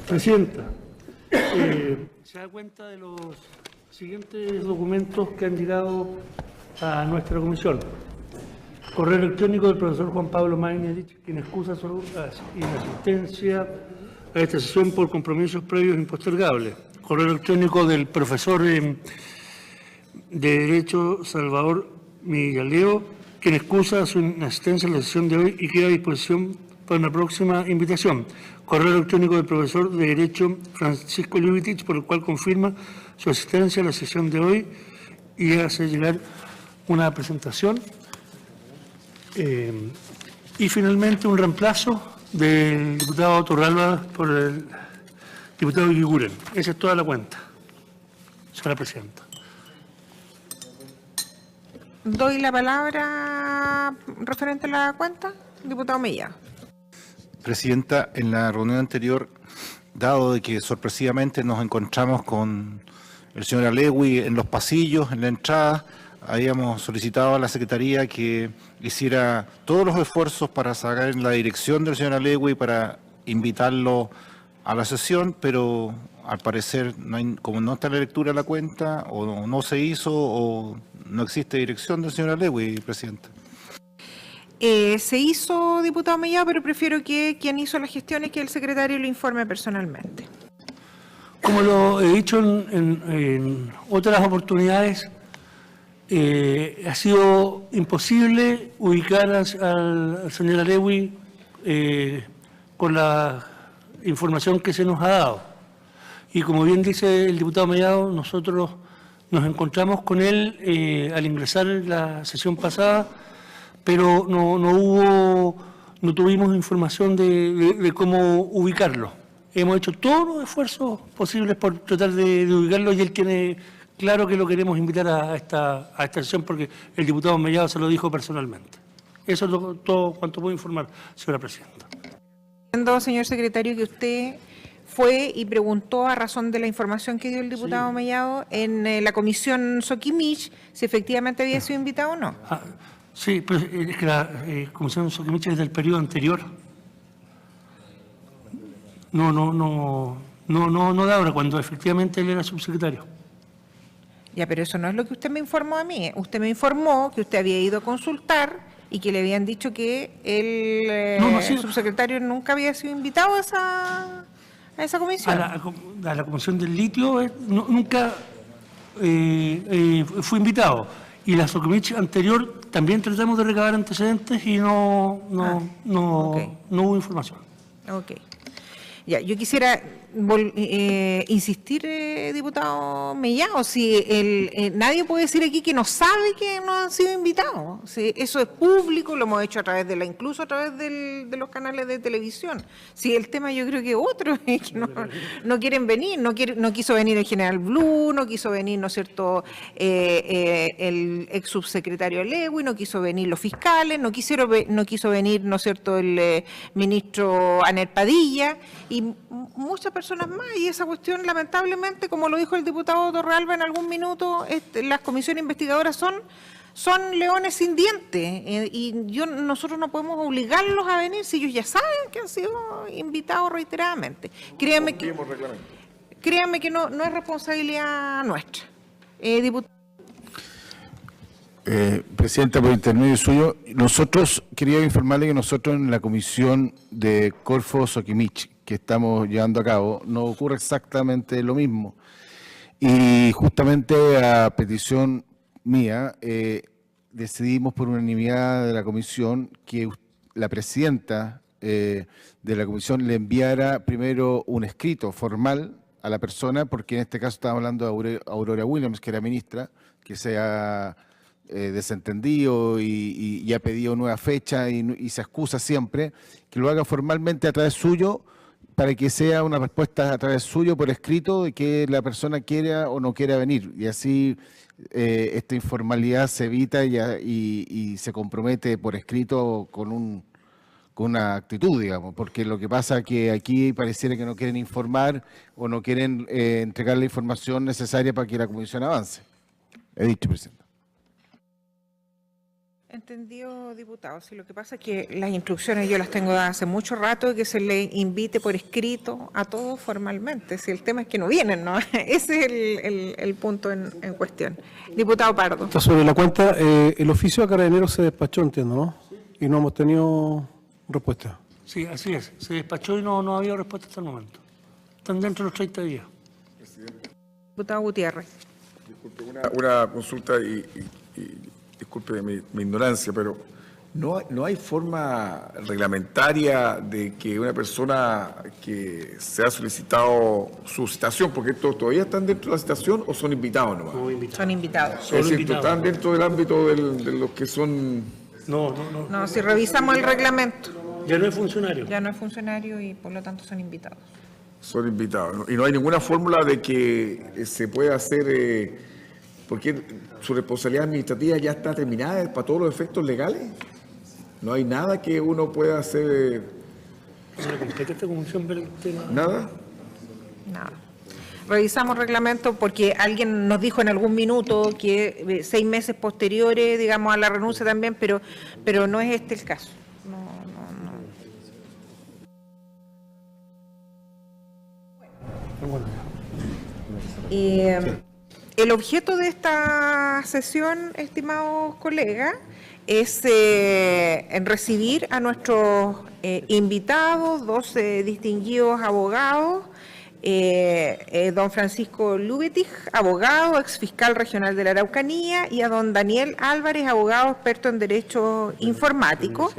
Presidenta, se da cuenta de los siguientes documentos que han llegado a nuestra comisión. Correo electrónico del profesor Juan Pablo Magnetich, quien excusa su inasistencia a esta sesión por compromisos previos impostergables. Correo electrónico del profesor de Derecho Salvador Millaleo, quien excusa su inasistencia a la sesión de hoy y queda a disposición para una próxima invitación. Correo electrónico del profesor de Derecho Francisco Ljubitich, por el cual confirma su asistencia a la sesión de hoy y hace llegar una presentación. Y finalmente un reemplazo del diputado Torralba por el diputado Guiguren. Esa es toda la cuenta, señora presidenta. Doy la palabra referente a la cuenta, diputado Mella. Presidenta, en la reunión anterior, dado de que sorpresivamente nos encontramos con el señor Alewi en los pasillos, en la entrada, habíamos solicitado a la Secretaría que hiciera todos los esfuerzos para sacar en la dirección del señor Alewi para invitarlo a la sesión, pero al parecer, como no está en la lectura de la cuenta, o no se hizo, o no existe dirección del señor Alewi, Presidenta. Se hizo, diputado Mellado, pero prefiero que quien hizo las gestiones, que el secretario lo informe personalmente. Como lo he dicho en otras oportunidades, ha sido imposible ubicar al señor Alewi con la información que se nos ha dado. Y como bien dice el diputado Mellado, nosotros nos encontramos con él al ingresar en la sesión pasada, pero no tuvimos información de cómo ubicarlo. Hemos hecho todos los esfuerzos posibles por tratar de ubicarlo y él tiene claro que lo queremos invitar a esta sesión porque el diputado Mellado se lo dijo personalmente. Eso es todo cuanto puedo informar, señora presidenta. Entiendo, señor secretario, que usted fue y preguntó a razón de la información que dio el diputado Mellado en la comisión Soquimich si efectivamente había sido invitado o no. Sí, pero es que la comisión Soquimich es del periodo anterior. No de ahora, cuando efectivamente él era subsecretario. Ya, pero eso no es lo que usted me informó a mí. Usted me informó que usted había ido a consultar y que le habían dicho que el subsecretario nunca había sido invitado a esa comisión. A la comisión del litio nunca fue invitado. Y la Soquimich anterior también tratamos de recabar antecedentes y no hubo información. Ok. Ya, yo quisiera insistir, diputado Mellado, si nadie puede decir aquí que no sabe que no han sido invitados. Si eso es público, lo hemos hecho a través incluso a través de los canales de televisión. Si el tema yo creo que otro es que no quieren venir, no quiso venir el general Blue, no quiso venir, ¿no es cierto?, el ex subsecretario Lewy, no quiso venir los fiscales, no quiso venir, ¿no es cierto?, el ministro Anel Padilla y muchas personas más, y esa cuestión lamentablemente, como lo dijo el diputado Torralba en algún minuto, las comisiones investigadoras son leones sin dientes, y nosotros no podemos obligarlos a venir si ellos ya saben que han sido invitados reiteradamente. Créanme que no es responsabilidad nuestra. Presidenta, por intermedio suyo, quería informarle que nosotros en la comisión de Corfo Soquimich que estamos llevando a cabo, no ocurre exactamente lo mismo. Y justamente a petición mía, decidimos por unanimidad de la comisión que la presidenta de la comisión le enviara primero un escrito formal a la persona, porque en este caso estábamos hablando de Aurora Williams, que era ministra, que se ha desentendido y ha pedido nueva fecha y se excusa siempre, que lo haga formalmente a través suyo, para que sea una respuesta a través suyo por escrito de que la persona quiera o no quiera venir. Y así esta informalidad se evita y se compromete por escrito con una actitud, digamos. Porque lo que pasa es que aquí pareciera que no quieren informar o no quieren entregar la información necesaria para que la comisión avance. He dicho, presidente. Entendido, diputado. Sí, lo que pasa es que las instrucciones yo las tengo hace mucho rato, que se le invite por escrito a todos formalmente. Si el tema es que no vienen, ¿no? Ese es el punto en cuestión. Diputado Pardo. Está sobre la cuenta, el oficio a Carabineros se despachó, entiendo, ¿no? Y no hemos tenido respuesta. Sí, así es. Se despachó y no ha habido respuesta hasta el momento. Están dentro de los 30 días. Diputado Gutiérrez. Disculpe, una consulta y disculpe mi ignorancia, pero no hay forma reglamentaria de que una persona que se ha solicitado su citación, porque estos todavía están dentro de la citación o son invitados nomás. Son invitados. Solo Es decir, invitados. están dentro del ámbito de los que son... No. No, si revisamos el reglamento, Ya no es funcionario. ya no es funcionario y por lo tanto son invitados. Son invitados, ¿no? Y no hay ninguna fórmula de que se pueda hacer, porque su responsabilidad administrativa ya está terminada para todos los efectos legales. No hay nada que uno pueda hacer, ¿Se le completa esta comisión ver el tema? nada. Nada. Revisamos reglamento porque alguien nos dijo en algún minuto que 6 meses posteriores, digamos, a la renuncia también, pero no es este el caso. No. El objeto de esta sesión, estimados colegas, es en recibir a nuestros invitados, 12 distinguidos abogados, don Francisco Lubetich, abogado, exfiscal regional de la Araucanía, y a don Daniel Álvarez, abogado experto en Derecho Informático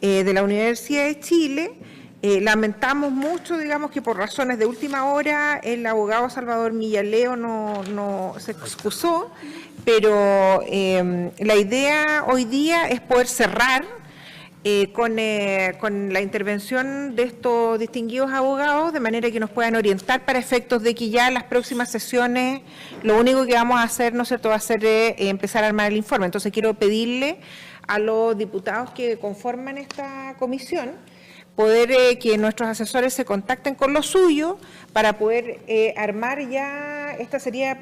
de la Universidad de Chile. Lamentamos mucho, digamos, que por razones de última hora el abogado Salvador Millaleo no se excusó, pero la idea hoy día es poder cerrar con la intervención de estos distinguidos abogados, de manera que nos puedan orientar para efectos de que ya en las próximas sesiones lo único que vamos a hacer, ¿no es cierto?, va a ser empezar a armar el informe. Entonces quiero pedirle a los diputados que conforman esta comisión poder que nuestros asesores se contacten con los suyos para poder armar ya, esta sería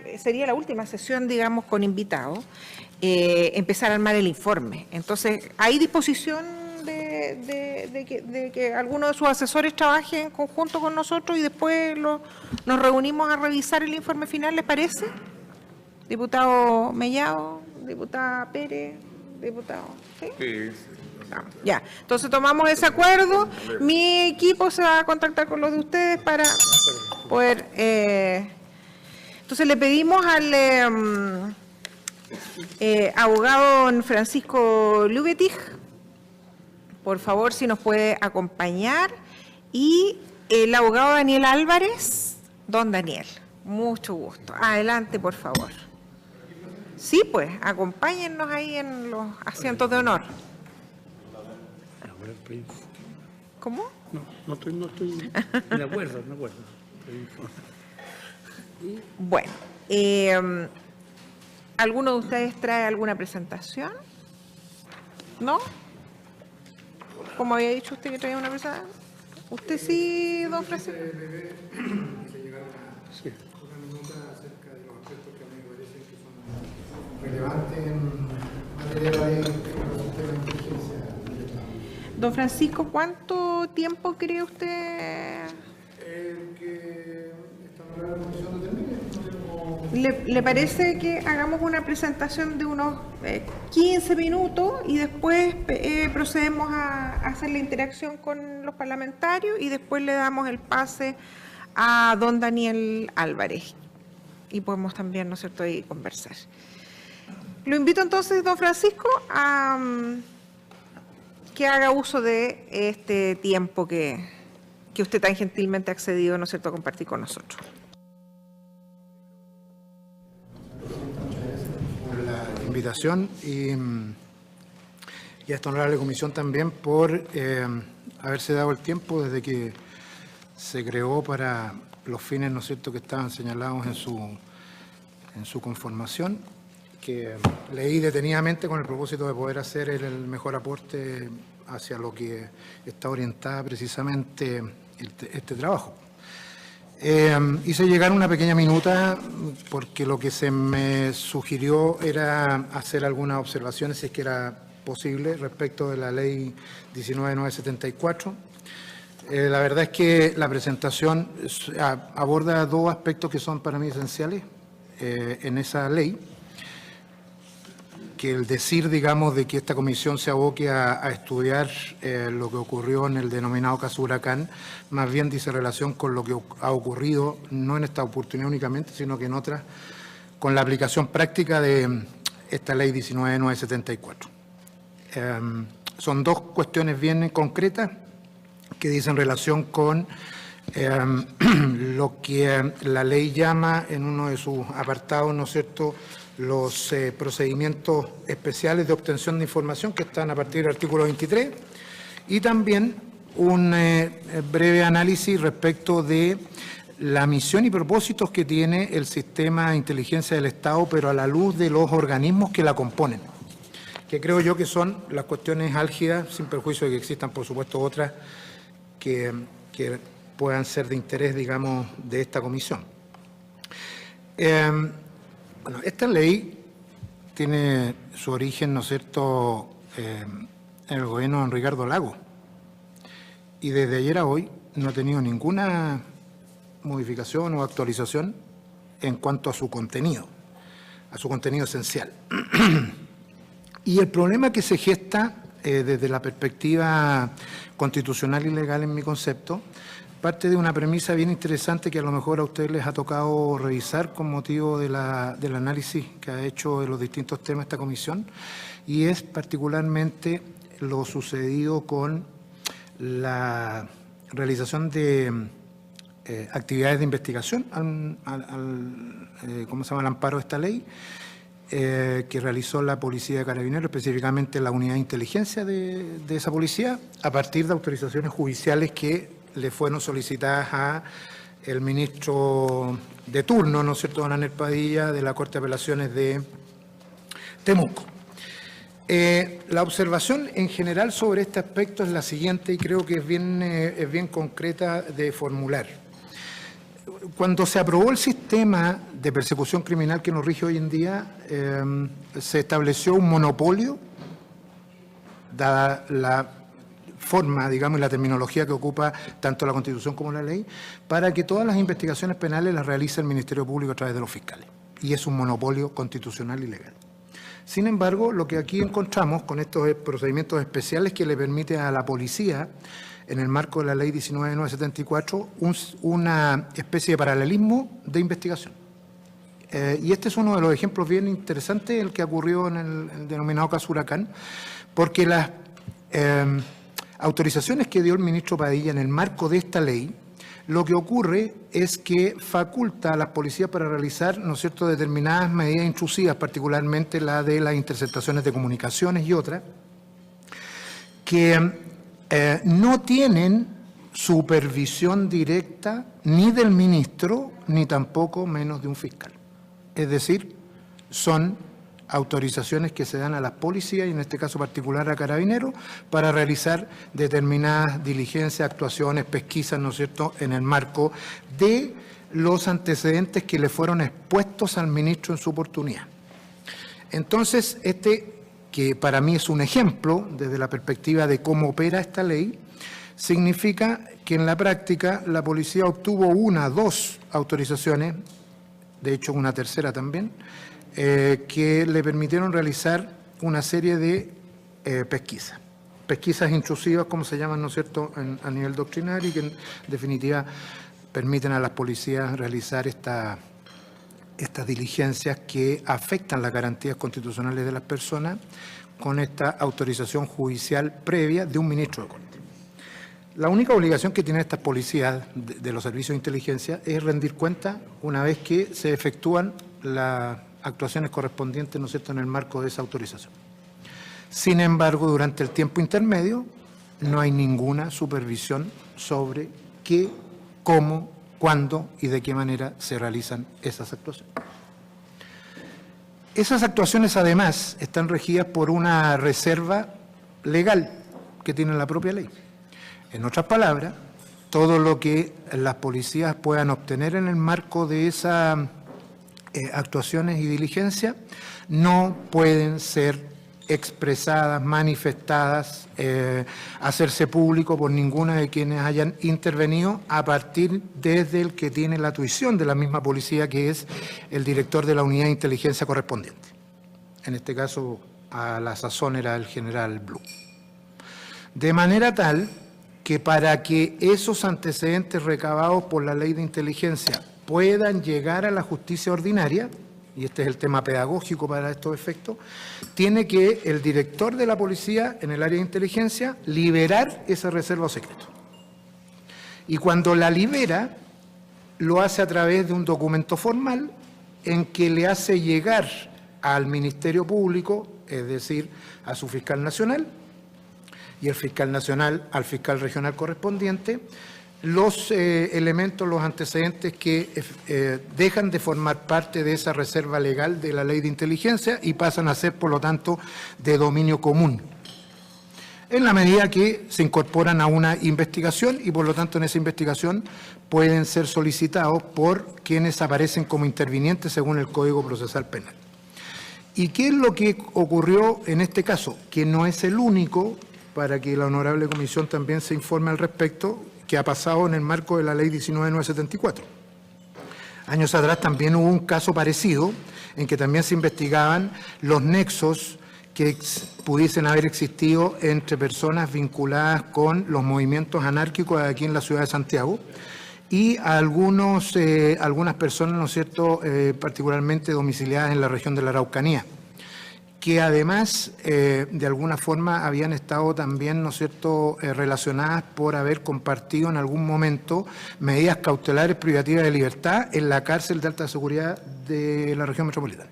la última sesión, digamos, con invitados, empezar a armar el informe. Entonces, ¿hay disposición de que alguno de sus asesores trabaje en conjunto con nosotros y después nos reunimos a revisar el informe final, les parece? Diputado Mellado, diputada Pérez, diputado, ¿sí? Sí. Ya, entonces tomamos ese acuerdo. Mi equipo se va a contactar con los de ustedes para poder... Entonces le pedimos al abogado don Francisco Lubetich, por favor, si nos puede acompañar, y el abogado Daniel Álvarez. Don Daniel, mucho gusto. Adelante, por favor. Sí, pues, acompáñennos ahí en los asientos de honor. ¿Cómo? No estoy de acuerdo, Bueno, ¿alguno de ustedes trae alguna presentación? ¿No? ¿Cómo había dicho usted que traía una presentación? ¿Usted sí, don Francisco? Sí. Relevante en materia de inteligencia. Don Francisco, ¿cuánto tiempo cree usted? Que esta nueva comisión determine. ¿Le parece que hagamos una presentación de unos 15 minutos y después procedemos a hacer la interacción con los parlamentarios y después le damos el pase a don Daniel Álvarez? Y podemos también, ¿no es cierto?, ahí conversar. Lo invito entonces, don Francisco, a que haga uso de este tiempo que usted tan gentilmente ha accedido, ¿no es cierto?, a compartir con nosotros. Por la invitación y a esta honorable comisión también por haberse dado el tiempo desde que se creó para los fines, ¿no es cierto?, que estaban señalados en su conformación, que leí detenidamente con el propósito de poder hacer el mejor aporte hacia lo que está orientada precisamente este trabajo. Hice llegar una pequeña minuta porque lo que se me sugirió era hacer algunas observaciones, si es que era posible, respecto de la ley 19.974. La verdad es que la presentación aborda dos aspectos que son para mí esenciales en esa ley, que el decir, digamos, de que esta comisión se aboque a estudiar lo que ocurrió en el denominado caso Huracán, más bien dice relación con lo que ha ocurrido, no en esta oportunidad únicamente, sino que en otras, con la aplicación práctica de esta ley 19.974. Son dos cuestiones bien concretas que dicen relación con lo que la ley llama en uno de sus apartados, ¿no es cierto?, los procedimientos especiales de obtención de información que están a partir del artículo 23 y también un breve análisis respecto de la misión y propósitos que tiene el sistema de inteligencia del Estado, pero a la luz de los organismos que la componen, que creo yo que son las cuestiones álgidas, sin perjuicio de que existan, por supuesto, otras que puedan ser de interés, digamos, de esta comisión. Bueno, esta ley tiene su origen, ¿no es cierto?, en el gobierno de don Ricardo Lagos, y desde ayer a hoy no ha tenido ninguna modificación o actualización en cuanto a su contenido esencial. Y el problema que se gesta desde la perspectiva constitucional y legal, en mi concepto, parte de una premisa bien interesante que a lo mejor a ustedes les ha tocado revisar con motivo del análisis que ha hecho de los distintos temas esta comisión, y es particularmente lo sucedido con la realización de actividades de investigación ¿cómo se llama?, al amparo de esta ley, que realizó la Policía de Carabineros, específicamente la unidad de inteligencia de esa policía, a partir de autorizaciones judiciales que le fueron solicitadas a el ministro de turno, ¿no es cierto?, don Anel Padilla, de la Corte de Apelaciones de Temuco. La observación en general sobre este aspecto es la siguiente, y creo que es bien concreta de formular. Cuando se aprobó el sistema de persecución criminal que nos rige hoy en día, se estableció un monopolio, dada la forma, digamos, y la terminología que ocupa tanto la Constitución como la ley, para que todas las investigaciones penales las realice el Ministerio Público a través de los fiscales. Y es un monopolio constitucional y legal. Sin embargo, lo que aquí encontramos con estos procedimientos especiales que le permiten a la policía, en el marco de la ley 19.974, una especie de paralelismo de investigación. Y este es uno de los ejemplos bien interesantes, el que ocurrió en el denominado caso Huracán, porque las autorizaciones que dio el ministro Padilla en el marco de esta ley, lo que ocurre es que faculta a las policías para realizar, ¿no es cierto?, determinadas medidas intrusivas, particularmente la de las interceptaciones de comunicaciones y otras, que no tienen supervisión directa ni del ministro, ni tampoco menos de un fiscal. Es decir, son autorizaciones que se dan a las policías, y en este caso particular a Carabineros, para realizar determinadas diligencias, actuaciones, pesquisas, ¿no es cierto?, en el marco de los antecedentes que le fueron expuestos al ministro en su oportunidad. Entonces, que para mí es un ejemplo desde la perspectiva de cómo opera esta ley, significa que en la práctica la policía obtuvo dos autorizaciones, de hecho una tercera también, que le permitieron realizar una serie de pesquisas intrusivas, como se llaman, ¿no es cierto?, a nivel doctrinario, y que en definitiva permiten a las policías realizar estas diligencias que afectan las garantías constitucionales de las personas con esta autorización judicial previa de un ministro de Corte. La única obligación que tienen estas policías de los servicios de inteligencia es rendir cuenta una vez que se efectúan las actuaciones correspondientes, ¿no es cierto?, en el marco de esa autorización. Sin embargo, durante el tiempo intermedio no hay ninguna supervisión sobre qué, cómo, cuándo y de qué manera se realizan esas actuaciones. Esas actuaciones, además, están regidas por una reserva legal que tiene la propia ley. En otras palabras, todo lo que las policías puedan obtener en el marco de esas actuaciones y diligencias no pueden ser expresadas, manifestadas, hacerse público por ninguna de quienes hayan intervenido a partir desde el que tiene la tuición de la misma policía, que es el director de la unidad de inteligencia correspondiente. En este caso, a la sazón era el general Blue. De manera tal que para que esos antecedentes recabados por la ley de inteligencia puedan llegar a la justicia ordinaria, y este es el tema pedagógico para estos efectos, tiene que el director de la policía en el área de inteligencia liberar esa reserva o secreto. Y cuando la libera, lo hace a través de un documento formal en que le hace llegar al Ministerio Público, es decir, a su fiscal nacional, y el fiscal nacional al fiscal regional correspondiente, los elementos, los antecedentes que dejan de formar parte de esa reserva legal de la ley de inteligencia y pasan a ser, por lo tanto, de dominio común, en la medida que se incorporan a una investigación y, por lo tanto, en esa investigación pueden ser solicitados por quienes aparecen como intervinientes según el Código Procesal Penal. ¿Y qué es lo que ocurrió en este caso? Que no es el único, para que la honorable comisión también se informe al respecto, que ha pasado en el marco de la ley 19.974. Años atrás también hubo un caso parecido en que también se investigaban los nexos que pudiesen haber existido entre personas vinculadas con los movimientos anárquicos aquí en la ciudad de Santiago y algunas personas, ¿no es cierto?, particularmente domiciliadas en la región de la Araucanía, que además de alguna forma habían estado también, ¿no es cierto?, relacionadas por haber compartido en algún momento medidas cautelares privativas de libertad en la cárcel de alta seguridad de la región metropolitana.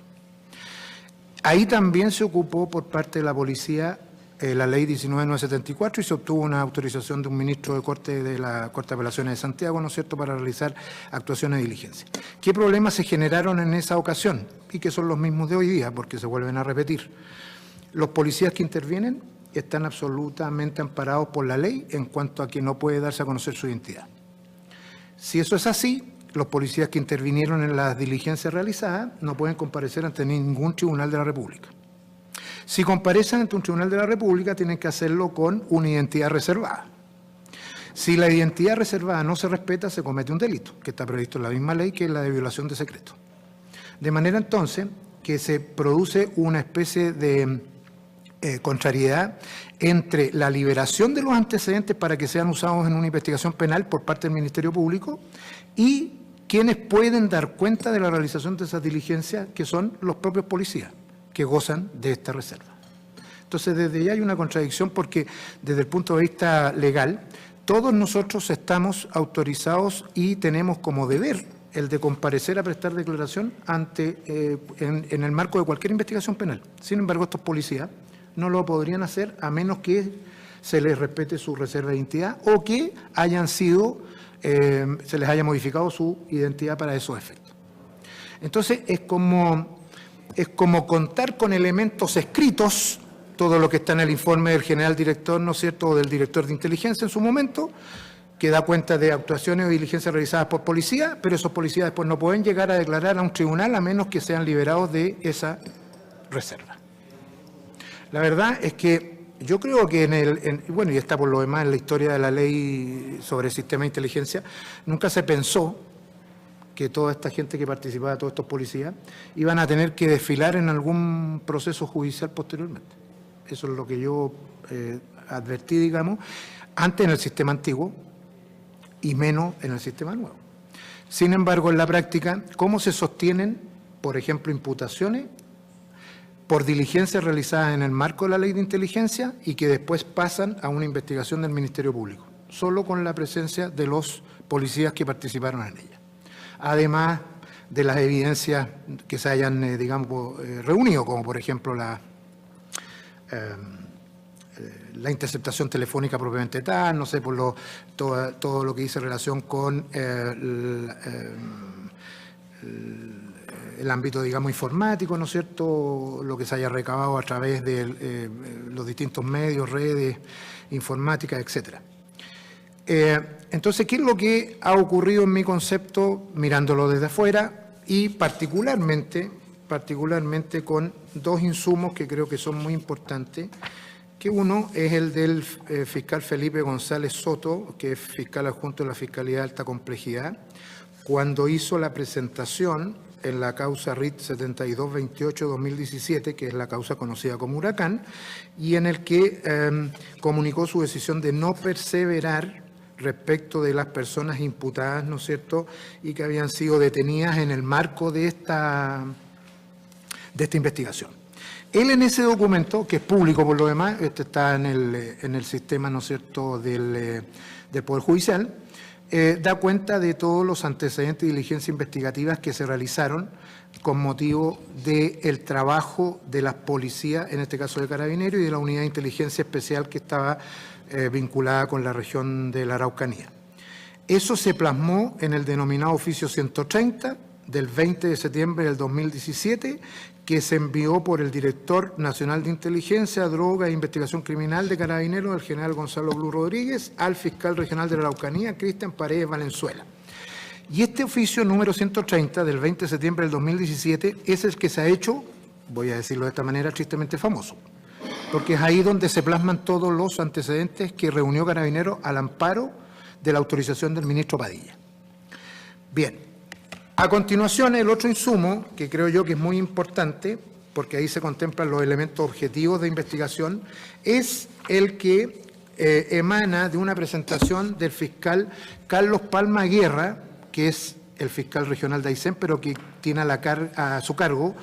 Ahí también se ocupó por parte de la policía la ley 19.974 y se obtuvo una autorización de un ministro de Corte de la Corte de Apelaciones de Santiago, ¿no es cierto?, para realizar actuaciones de diligencia. ¿Qué problemas se generaron en esa ocasión? Y que son los mismos de hoy día, porque se vuelven a repetir. Los policías que intervienen están absolutamente amparados por la ley en cuanto a que no puede darse a conocer su identidad. Si eso es así, los policías que intervinieron en las diligencias realizadas no pueden comparecer ante ningún tribunal de la República. Si comparecen ante un tribunal de la República, tienen que hacerlo con una identidad reservada. Si la identidad reservada no se respeta, se comete un delito, que está previsto en la misma ley, que es la de violación de secreto. De manera entonces que se produce una especie de contrariedad entre la liberación de los antecedentes para que sean usados en una investigación penal por parte del Ministerio Público y quienes pueden dar cuenta de la realización de esas diligencias, que son los propios policías, que gozan de esta reserva. Entonces, desde ya hay una contradicción porque, desde el punto de vista legal, todos nosotros estamos autorizados y tenemos como deber el de comparecer a prestar declaración en el marco de cualquier investigación penal. Sin embargo, estos policías no lo podrían hacer a menos que se les respete su reserva de identidad o que se les haya modificado su identidad para esos efectos. Entonces, es como contar con elementos escritos, todo lo que está en el informe del general director, ¿no es cierto?, o del director de inteligencia en su momento, que da cuenta de actuaciones o diligencias realizadas por policía, pero esos policías después no pueden llegar a declarar a un tribunal a menos que sean liberados de esa reserva. La verdad es que yo creo que y está por lo demás en la historia de la ley sobre el sistema de inteligencia, nunca se pensó que toda esta gente que participaba, todos estos policías, iban a tener que desfilar en algún proceso judicial posteriormente. Eso es lo que yo advertí, digamos, antes en el sistema antiguo y menos en el sistema nuevo. Sin embargo, en la práctica, ¿cómo se sostienen, por ejemplo, imputaciones por diligencias realizadas en el marco de la ley de inteligencia y que después pasan a una investigación del Ministerio Público? Solo con la presencia de los policías que participaron en ella. Además de las evidencias que se hayan, reunido, como por ejemplo la interceptación telefónica propiamente tal, no sé, por todo lo que dice relación con el ámbito, digamos, informático, ¿no es cierto?, lo que se haya recabado a través de los distintos medios, redes informáticas, etcétera. Entonces, ¿qué es lo que ha ocurrido en mi concepto mirándolo desde afuera y particularmente con dos insumos que creo que son muy importantes? Que uno es el del fiscal Felipe González Soto, que es fiscal adjunto de la Fiscalía de Alta Complejidad, cuando hizo la presentación en la causa RIT 7228-2017, que es la causa conocida como Huracán, y en el que comunicó su decisión de no perseverar respecto de las personas imputadas, ¿no es cierto?, y que habían sido detenidas en el marco de esta investigación. Él en ese documento, que es público por lo demás, está en el sistema, ¿no es cierto?, del Poder Judicial, da cuenta de todos los antecedentes y diligencias investigativas que se realizaron con motivo del trabajo de las policías, en este caso de Carabineros, y de la Unidad de Inteligencia Especial que estaba vinculada con la región de la Araucanía. Eso se plasmó en el denominado Oficio 130 del 20 de septiembre del 2017, que se envió por el Director Nacional de Inteligencia, Droga e Investigación Criminal de Carabineros, el general Gonzalo Blu Rodríguez, al fiscal regional de la Araucanía, Cristian Paredes Valenzuela. Y este oficio número 130 del 20 de septiembre del 2017 es el que se ha hecho, voy a decirlo de esta manera, tristemente famoso, porque es ahí donde se plasman todos los antecedentes que reunió Carabineros al amparo de la autorización del ministro Padilla. Bien. A continuación, el otro insumo, que creo yo que es muy importante, porque ahí se contemplan los elementos objetivos de investigación, es el que emana de una presentación del fiscal Carlos Palma Guerra, que es el fiscal regional de Aysén, pero que tiene a su cargo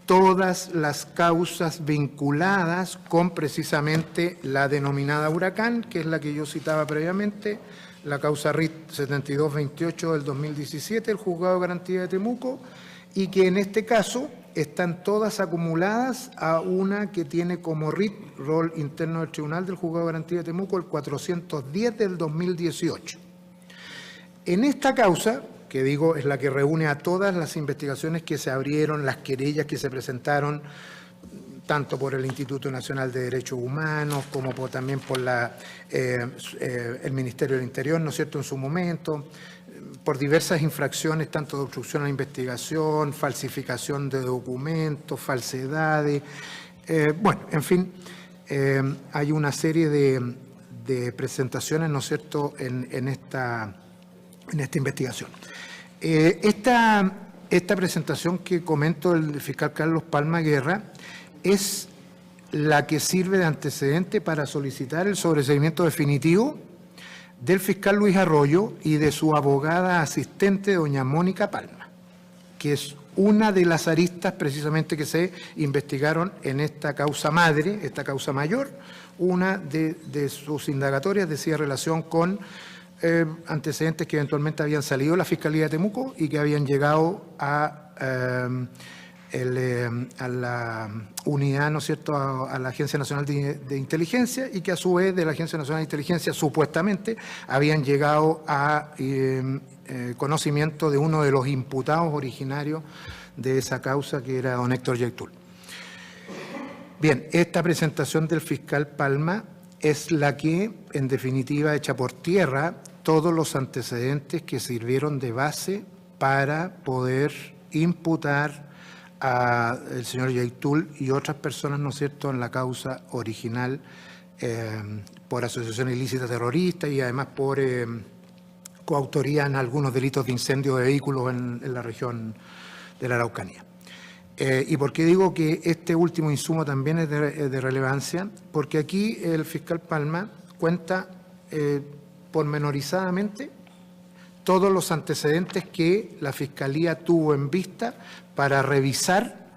todas las causas vinculadas con precisamente la denominada Huracán, que es la que yo citaba previamente, la causa RIT 7228 del 2017, el Juzgado de Garantía de Temuco, y que en este caso están todas acumuladas a una que tiene como RIT, rol interno del Tribunal del Juzgado de Garantía de Temuco, el 410 del 2018. En esta causa, que digo es la que reúne a todas las investigaciones que se abrieron, las querellas que se presentaron, tanto por el Instituto Nacional de Derechos Humanos como también por el Ministerio del Interior, ¿no es cierto?, en su momento, por diversas infracciones, tanto de obstrucción a la investigación, falsificación de documentos, falsedades, bueno, en fin, hay una serie de presentaciones, ¿no es cierto?, en esta investigación. Esta presentación que comento del fiscal Carlos Palma Guerra es la que sirve de antecedente para solicitar el sobreseimiento definitivo del fiscal Luis Arroyo y de su abogada asistente, doña Mónica Palma, que es una de las aristas precisamente que se investigaron en esta causa madre, esta causa mayor. Una de sus indagatorias decía relación con antecedentes que eventualmente habían salido de la Fiscalía de Temuco y que habían llegado a la unidad, ¿no es cierto?, a la Agencia Nacional de Inteligencia, y que a su vez de la Agencia Nacional de Inteligencia supuestamente habían llegado a conocimiento de uno de los imputados originarios de esa causa, que era don Héctor Yaitul. Bien, esta presentación del fiscal Palma es la que, en definitiva, echa por tierra todos los antecedentes que sirvieron de base para poder imputar al señor Yaitul y otras personas, ¿no es cierto?, en la causa original por asociación ilícita terrorista y además por coautoría en algunos delitos de incendio de vehículos en la región de la Araucanía. ¿Y por qué digo que este último insumo también es de relevancia? Porque aquí el fiscal Palma cuenta pormenorizadamente todos los antecedentes que la Fiscalía tuvo en vista para revisar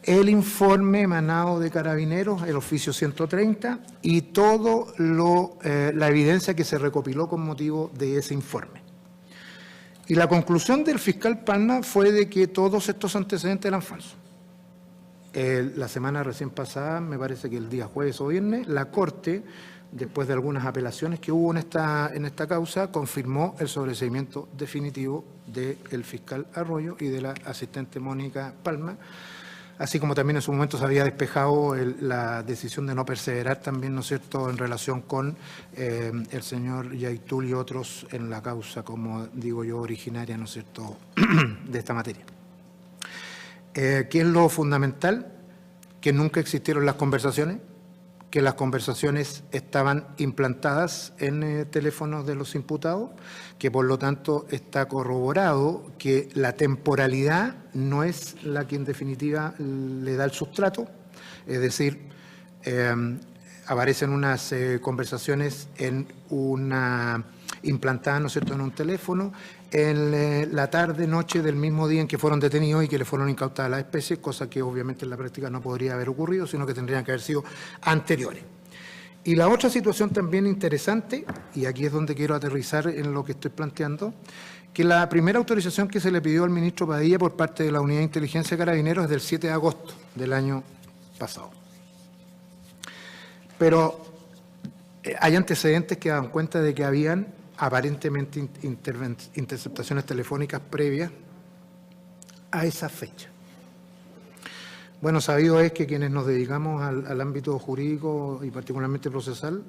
el informe emanado de Carabineros, el oficio 130, y todo la evidencia que se recopiló con motivo de ese informe. Y la conclusión del fiscal Palma fue de que todos estos antecedentes eran falsos. La semana recién pasada, me parece que el día jueves o viernes, la Corte, después de algunas apelaciones que hubo en esta causa, confirmó el sobreseimiento definitivo del fiscal Arroyo y de la asistente Mónica Palma, así como también en su momento se había despejado la decisión de no perseverar también, ¿no es cierto?, en relación con el señor Yaitul y otros en la causa, como digo yo, originaria, ¿no es cierto?, de esta materia. ¿Qué es lo fundamental? Que nunca existieron las conversaciones, que las conversaciones estaban implantadas en teléfonos de los imputados, que por lo tanto está corroborado que la temporalidad no es la que en definitiva le da el sustrato, es decir, aparecen unas conversaciones en una implantada, ¿no es cierto?, en un teléfono, en la tarde, noche del mismo día en que fueron detenidos y que le fueron incautadas las especies, cosa que obviamente en la práctica no podría haber ocurrido, sino que tendrían que haber sido anteriores. Y la otra situación también interesante, y aquí es donde quiero aterrizar en lo que estoy planteando, que la primera autorización que se le pidió al ministro Padilla por parte de la Unidad de Inteligencia de Carabineros es del 7 de agosto del año pasado. Pero hay antecedentes que dan cuenta de que habían aparentemente interceptaciones telefónicas previas a esa fecha. Bueno, sabido es que quienes nos dedicamos al ámbito jurídico y particularmente procesal,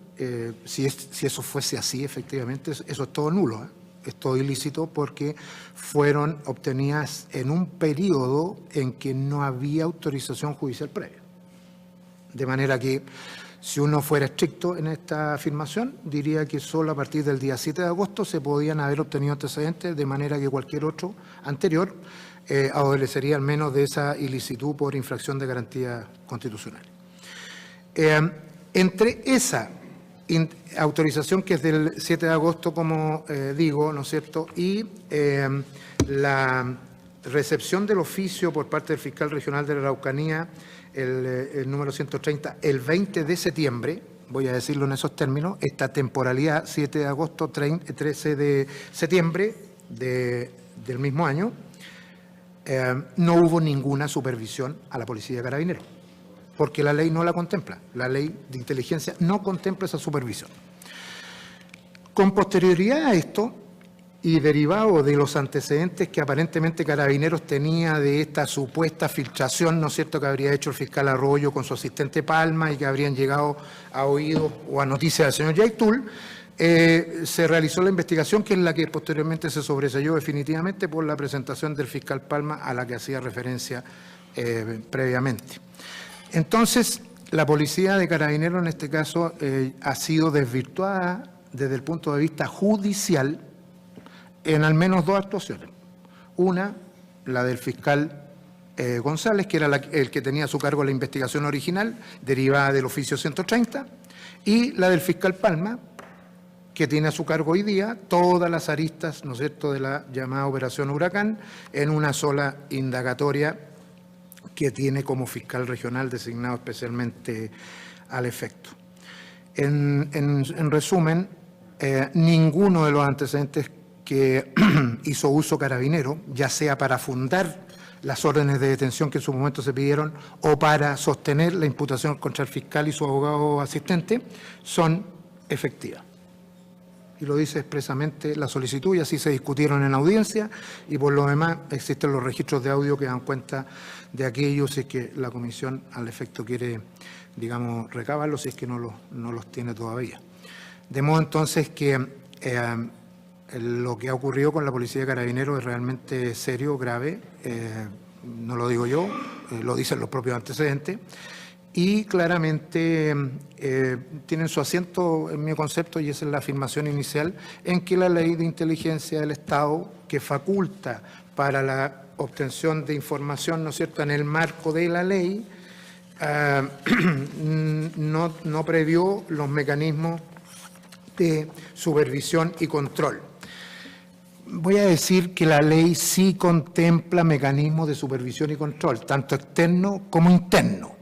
si eso fuese así, efectivamente, eso es todo nulo, es todo ilícito porque fueron obtenidas en un periodo en que no había autorización judicial previa. De manera que si uno fuera estricto en esta afirmación, diría que solo a partir del día 7 de agosto se podían haber obtenido antecedentes, de manera que cualquier otro anterior adolecería al menos de esa ilicitud por infracción de garantías constitucionales. Entre esa autorización que es del 7 de agosto, como digo, ¿no es cierto?, y la recepción del oficio por parte del fiscal regional de la Araucanía, el número 130, el 20 de septiembre, voy a decirlo en esos términos, esta temporalidad, 7 de agosto, 13 de septiembre del mismo año, no hubo ninguna supervisión a la Policía de Carabineros, porque la ley no la contempla, la ley de inteligencia no contempla esa supervisión. Con posterioridad a esto, y derivado de los antecedentes que aparentemente Carabineros tenía de esta supuesta filtración, ¿no es cierto?, que habría hecho el fiscal Arroyo con su asistente Palma y que habrían llegado a oídos o a noticias del señor Yaitul, se realizó la investigación, que es la que posteriormente se sobreseyó definitivamente por la presentación del fiscal Palma a la que hacía referencia previamente. Entonces, la Policía de Carabineros en este caso ha sido desvirtuada desde el punto de vista judicial en al menos dos actuaciones. Una, la del fiscal González, que era el que tenía a su cargo la investigación original, derivada del oficio 130, y la del fiscal Palma, que tiene a su cargo hoy día todas las aristas, ¿no es cierto?, de la llamada Operación Huracán, en una sola indagatoria que tiene como fiscal regional designado especialmente al efecto. En resumen, ninguno de los antecedentes que hizo uso Carabinero, ya sea para fundar las órdenes de detención que en su momento se pidieron o para sostener la imputación contra el fiscal y su abogado asistente, son efectivas. Y lo dice expresamente la solicitud, y así se discutieron en audiencia, y por lo demás existen los registros de audio que dan cuenta de aquello, si es que la comisión al efecto quiere, digamos, recabarlos, si es que no los tiene todavía. De modo entonces que lo que ha ocurrido con la Policía de Carabineros es realmente serio, grave, no lo digo yo, lo dicen los propios antecedentes, y claramente tienen su asiento en mi concepto, y esa es la afirmación inicial, en que la ley de inteligencia del Estado, que faculta para la obtención de información, ¿no es cierto?, en el marco de la ley, no previó los mecanismos de supervisión y control. Voy a decir que la ley sí contempla mecanismos de supervisión y control, tanto externo como interno.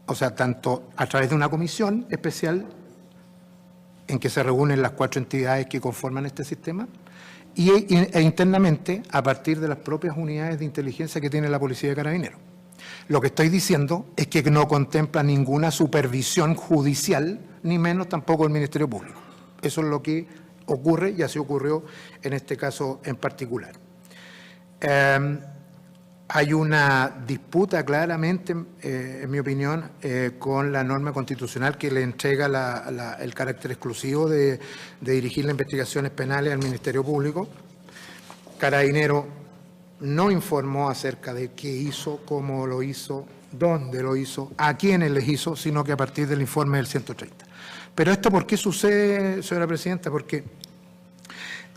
O sea, tanto a través de una comisión especial en que se reúnen las 4 entidades que conforman este sistema e internamente a partir de las propias unidades de inteligencia que tiene la Policía de Carabineros. Lo que estoy diciendo es que no contempla ninguna supervisión judicial, ni menos tampoco el Ministerio Público. Eso es lo que ocurre, y así ocurrió en este caso en particular. hay una disputa claramente, en mi opinión, con la norma constitucional que le entrega el carácter exclusivo de dirigir las investigaciones penales al Ministerio Público. Carabinero no informó acerca de qué hizo, cómo lo hizo, dónde lo hizo, a quiénes les hizo, sino que a partir del informe del 130. Pero esto, ¿por qué sucede, señora presidenta? Porque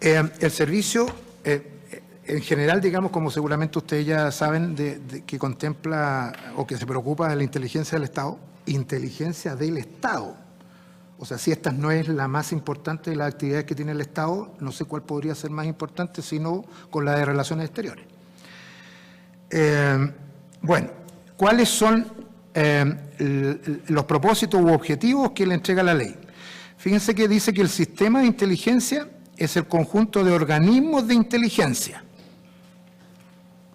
el servicio, en general, digamos, como seguramente ustedes ya saben, que contempla o que se preocupa de la inteligencia del Estado, inteligencia del Estado. O sea, si esta no es la más importante de las actividades que tiene el Estado, no sé cuál podría ser más importante, sino con la de Relaciones Exteriores. Bueno, ¿cuáles son los propósitos u objetivos que le entrega la ley? Fíjense que dice que el sistema de inteligencia es el conjunto de organismos de inteligencia,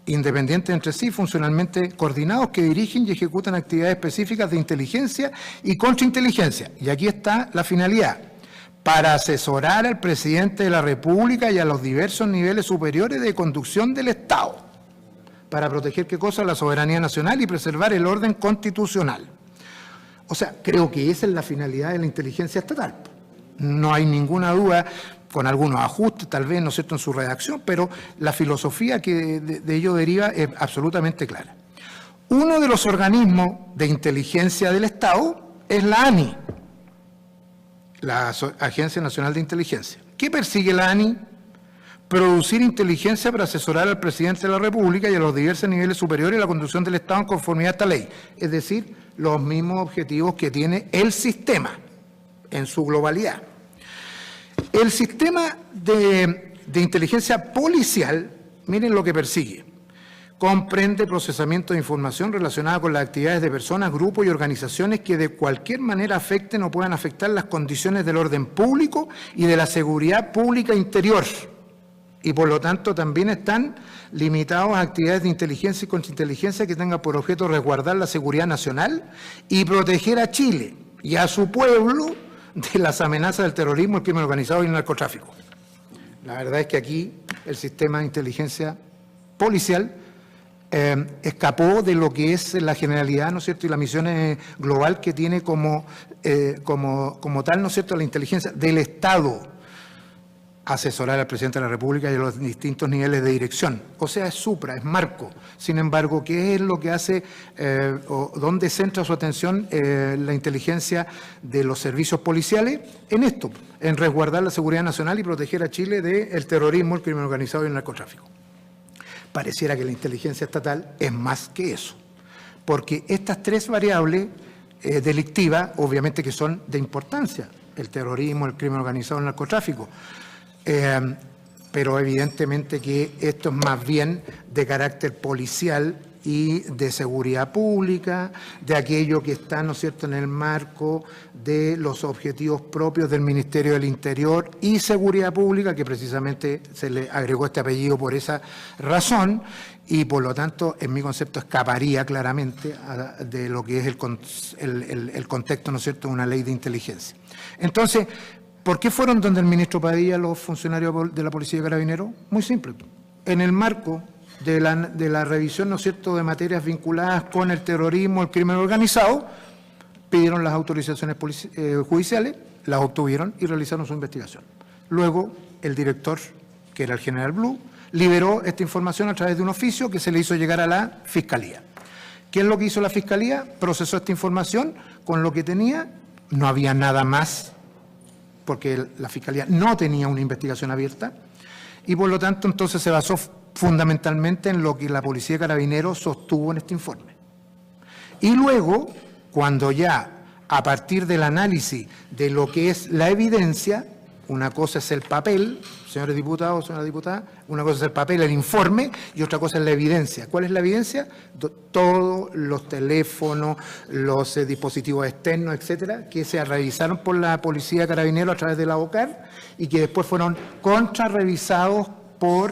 independientes entre sí, funcionalmente coordinados, que dirigen y ejecutan actividades específicas de inteligencia y contrainteligencia. Y aquí está la finalidad: para asesorar al presidente de la República y a los diversos niveles superiores de conducción del Estado, para proteger, ¿qué cosa?, la soberanía nacional y preservar el orden constitucional. O sea, creo que esa es la finalidad de la inteligencia estatal. No hay ninguna duda, con algunos ajustes tal vez, ¿no es cierto?, en su redacción, pero la filosofía que de ello deriva es absolutamente clara. Uno de los organismos de inteligencia del Estado es la ANI, la Agencia Nacional de Inteligencia. ¿Qué persigue la ANI? Producir inteligencia para asesorar al presidente de la República y a los diversos niveles superiores de la conducción del Estado en conformidad a esta ley. Es decir, los mismos objetivos que tiene el sistema en su globalidad. El sistema de inteligencia policial, miren lo que persigue: comprende procesamiento de información relacionada con las actividades de personas, grupos y organizaciones que de cualquier manera afecten o puedan afectar las condiciones del orden público y de la seguridad pública interior, y por lo tanto también están limitados a actividades de inteligencia y contrainteligencia que tengan por objeto resguardar la seguridad nacional y proteger a Chile y a su pueblo de las amenazas del terrorismo, el crimen organizado y el narcotráfico. La verdad es que aquí el sistema de inteligencia policial escapó de lo que es la generalidad, ¿no es cierto?, y la misión global que tiene como tal, ¿no es cierto?, la inteligencia del Estado: asesorar al presidente de la República y a los distintos niveles de dirección. O sea, es supra, es marco. Sin embargo, ¿qué es lo que hace o dónde centra su atención la inteligencia de los servicios policiales? En esto, en resguardar la seguridad nacional y proteger a Chile del terrorismo, el crimen organizado y el narcotráfico. Pareciera que la inteligencia estatal es más que eso, porque estas tres variables delictivas, obviamente que son de importancia: el terrorismo, el crimen organizado y el narcotráfico. Pero evidentemente que esto es más bien de carácter policial y de seguridad pública, de aquello que está, ¿no es cierto?, en el marco de los objetivos propios del Ministerio del Interior y Seguridad Pública, que precisamente se le agregó este apellido por esa razón, y por lo tanto, en mi concepto, escaparía claramente de lo que es el contexto, ¿no es cierto?, de una ley de inteligencia. Entonces, ¿por qué fueron donde el ministro Padilla los funcionarios de la Policía de Carabineros? Muy simple. En el marco de la revisión, ¿no es cierto?, de materias vinculadas con el terrorismo, el crimen organizado, pidieron las autorizaciones judiciales, las obtuvieron y realizaron su investigación. Luego, el director, que era el general Blue, liberó esta información a través de un oficio que se le hizo llegar a la Fiscalía. ¿Qué es lo que hizo la Fiscalía? Procesó esta información con lo que tenía, no había nada más, porque la Fiscalía no tenía una investigación abierta, y por lo tanto entonces se basó fundamentalmente en lo que la Policía de Carabineros sostuvo en este informe. Y luego, cuando ya, a partir del análisis de lo que es la evidencia, una cosa es el papel, señores diputados, señora diputada, una cosa es el papel, el informe, y otra cosa es la evidencia. ¿Cuál es la evidencia? Todos los teléfonos, los dispositivos externos, etcétera, que se revisaron por la Policía de Carabineros a través de la OCAR y que después fueron contrarrevisados por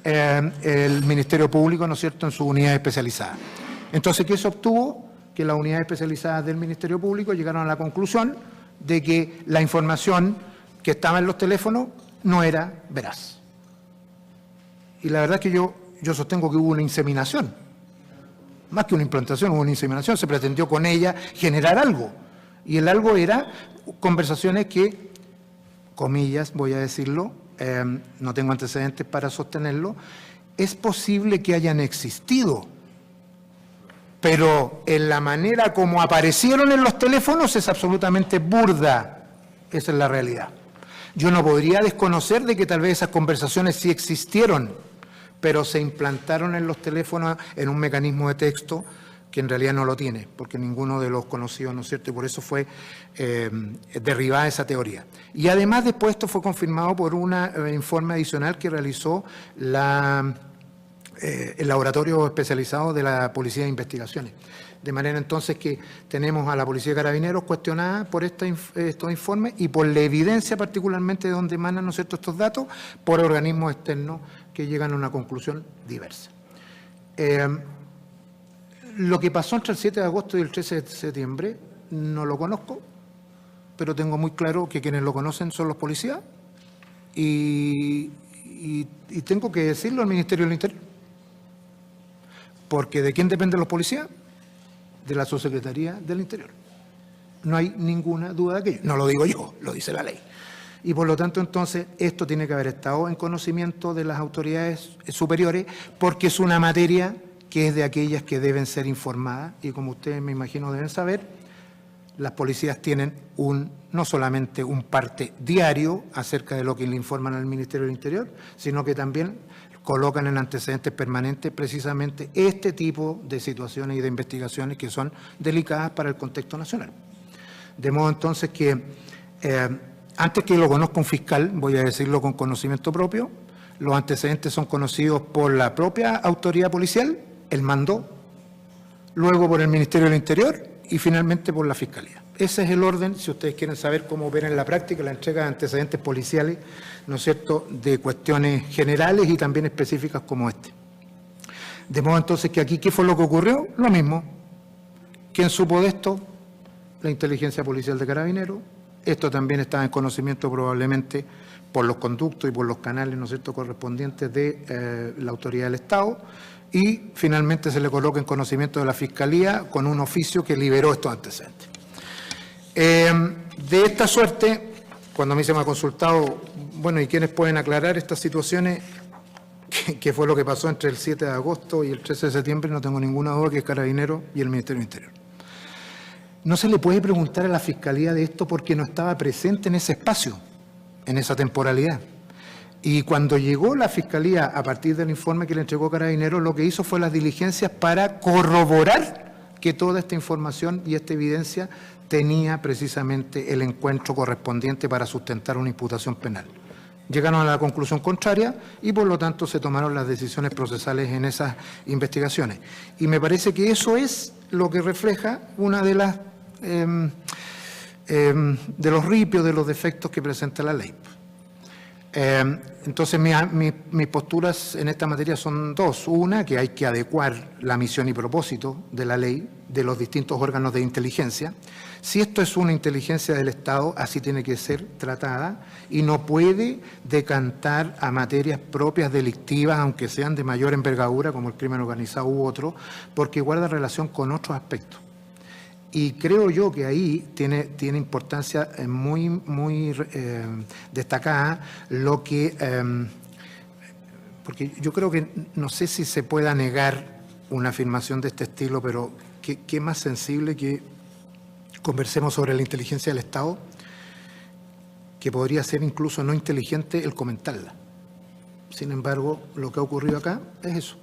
el Ministerio Público, ¿no es cierto?, en su unidad especializada. Entonces, ¿qué se obtuvo? Que las unidades especializadas del Ministerio Público llegaron a la conclusión de que la información que estaba en los teléfonos no era veraz. Y la verdad es que yo sostengo que hubo una inseminación más que una implantación, hubo una inseminación, se pretendió con ella generar algo. Y el algo era conversaciones que, comillas, voy a decirlo, no tengo antecedentes para sostenerlo, es posible que hayan existido, pero en la manera como aparecieron en los teléfonos es absolutamente burda. Esa es la realidad. Yo no podría desconocer de que tal vez esas conversaciones sí existieron, pero se implantaron en los teléfonos en un mecanismo de texto que en realidad no lo tiene, porque ninguno de los conocidos, ¿no es cierto? Y por eso fue derribada esa teoría. Y además después esto fue confirmado por un informe adicional que realizó el laboratorio especializado de la Policía de Investigaciones. De manera entonces que tenemos a la Policía de Carabineros cuestionada por estos informes y por la evidencia particularmente de donde emanan, ¿no es cierto?, estos datos, por organismos externos que llegan a una conclusión diversa. Lo que pasó entre el 7 de agosto y el 13 de septiembre no lo conozco, pero tengo muy claro que quienes lo conocen son los policías y tengo que decirlo al Ministerio del Interior. Porque ¿de quién dependen los policías? De la Subsecretaría del Interior. No hay ninguna duda de aquello. No lo digo yo, lo dice la ley. Y por lo tanto, entonces, esto tiene que haber estado en conocimiento de las autoridades superiores porque es una materia que es de aquellas que deben ser informadas y como ustedes me imagino deben saber, las policías tienen no solamente un parte diario acerca de lo que le informan al Ministerio del Interior, sino que también colocan en antecedentes permanentes precisamente este tipo de situaciones y de investigaciones que son delicadas para el contexto nacional. De modo entonces que, antes que lo conozca un fiscal, voy a decirlo con conocimiento propio, los antecedentes son conocidos por la propia autoridad policial, el mando, luego por el Ministerio del Interior y finalmente por la Fiscalía. Ese es el orden, si ustedes quieren saber cómo opera en la práctica la entrega de antecedentes policiales, ¿no es cierto?, de cuestiones generales y también específicas como este. De modo entonces que aquí, ¿qué fue lo que ocurrió? Lo mismo. ¿Quién supo de esto? La inteligencia policial de Carabineros. Esto también estaba en conocimiento probablemente por los conductos y por los canales, ¿no es cierto?, correspondientes de la autoridad del Estado. Y finalmente se le coloca en conocimiento de la Fiscalía con un oficio que liberó estos antecedentes. De esta suerte, cuando a mí se me ha consultado, bueno, ¿y quiénes pueden aclarar estas situaciones? ¿Qué fue lo que pasó entre el 7 de agosto y el 13 de septiembre? No tengo ninguna duda que es Carabineros y el Ministerio del Interior. No se le puede preguntar a la Fiscalía de esto porque no estaba presente en ese espacio, en esa temporalidad. Y cuando llegó la Fiscalía, a partir del informe que le entregó Carabineros, lo que hizo fue las diligencias para corroborar que toda esta información y esta evidencia tenía precisamente el encuentro correspondiente para sustentar una imputación penal. Llegaron a la conclusión contraria y por lo tanto se tomaron las decisiones procesales en esas investigaciones. Y me parece que eso es lo que refleja una de las de los ripios, de los defectos que presenta la ley. Entonces mis posturas en esta materia son dos. Una, que hay que adecuar la misión y propósito de la ley de los distintos órganos de inteligencia. Si esto es una inteligencia del Estado, así tiene que ser tratada y no puede decantar a materias propias delictivas, aunque sean de mayor envergadura, como el crimen organizado u otro, porque guarda relación con otros aspectos. Y creo yo que ahí tiene importancia muy destacada lo que, porque yo creo que no sé si se pueda negar una afirmación de este estilo, pero qué más sensible que conversemos sobre la inteligencia del Estado, que podría ser incluso no inteligente el comentarla. Sin embargo, lo que ha ocurrido acá es eso,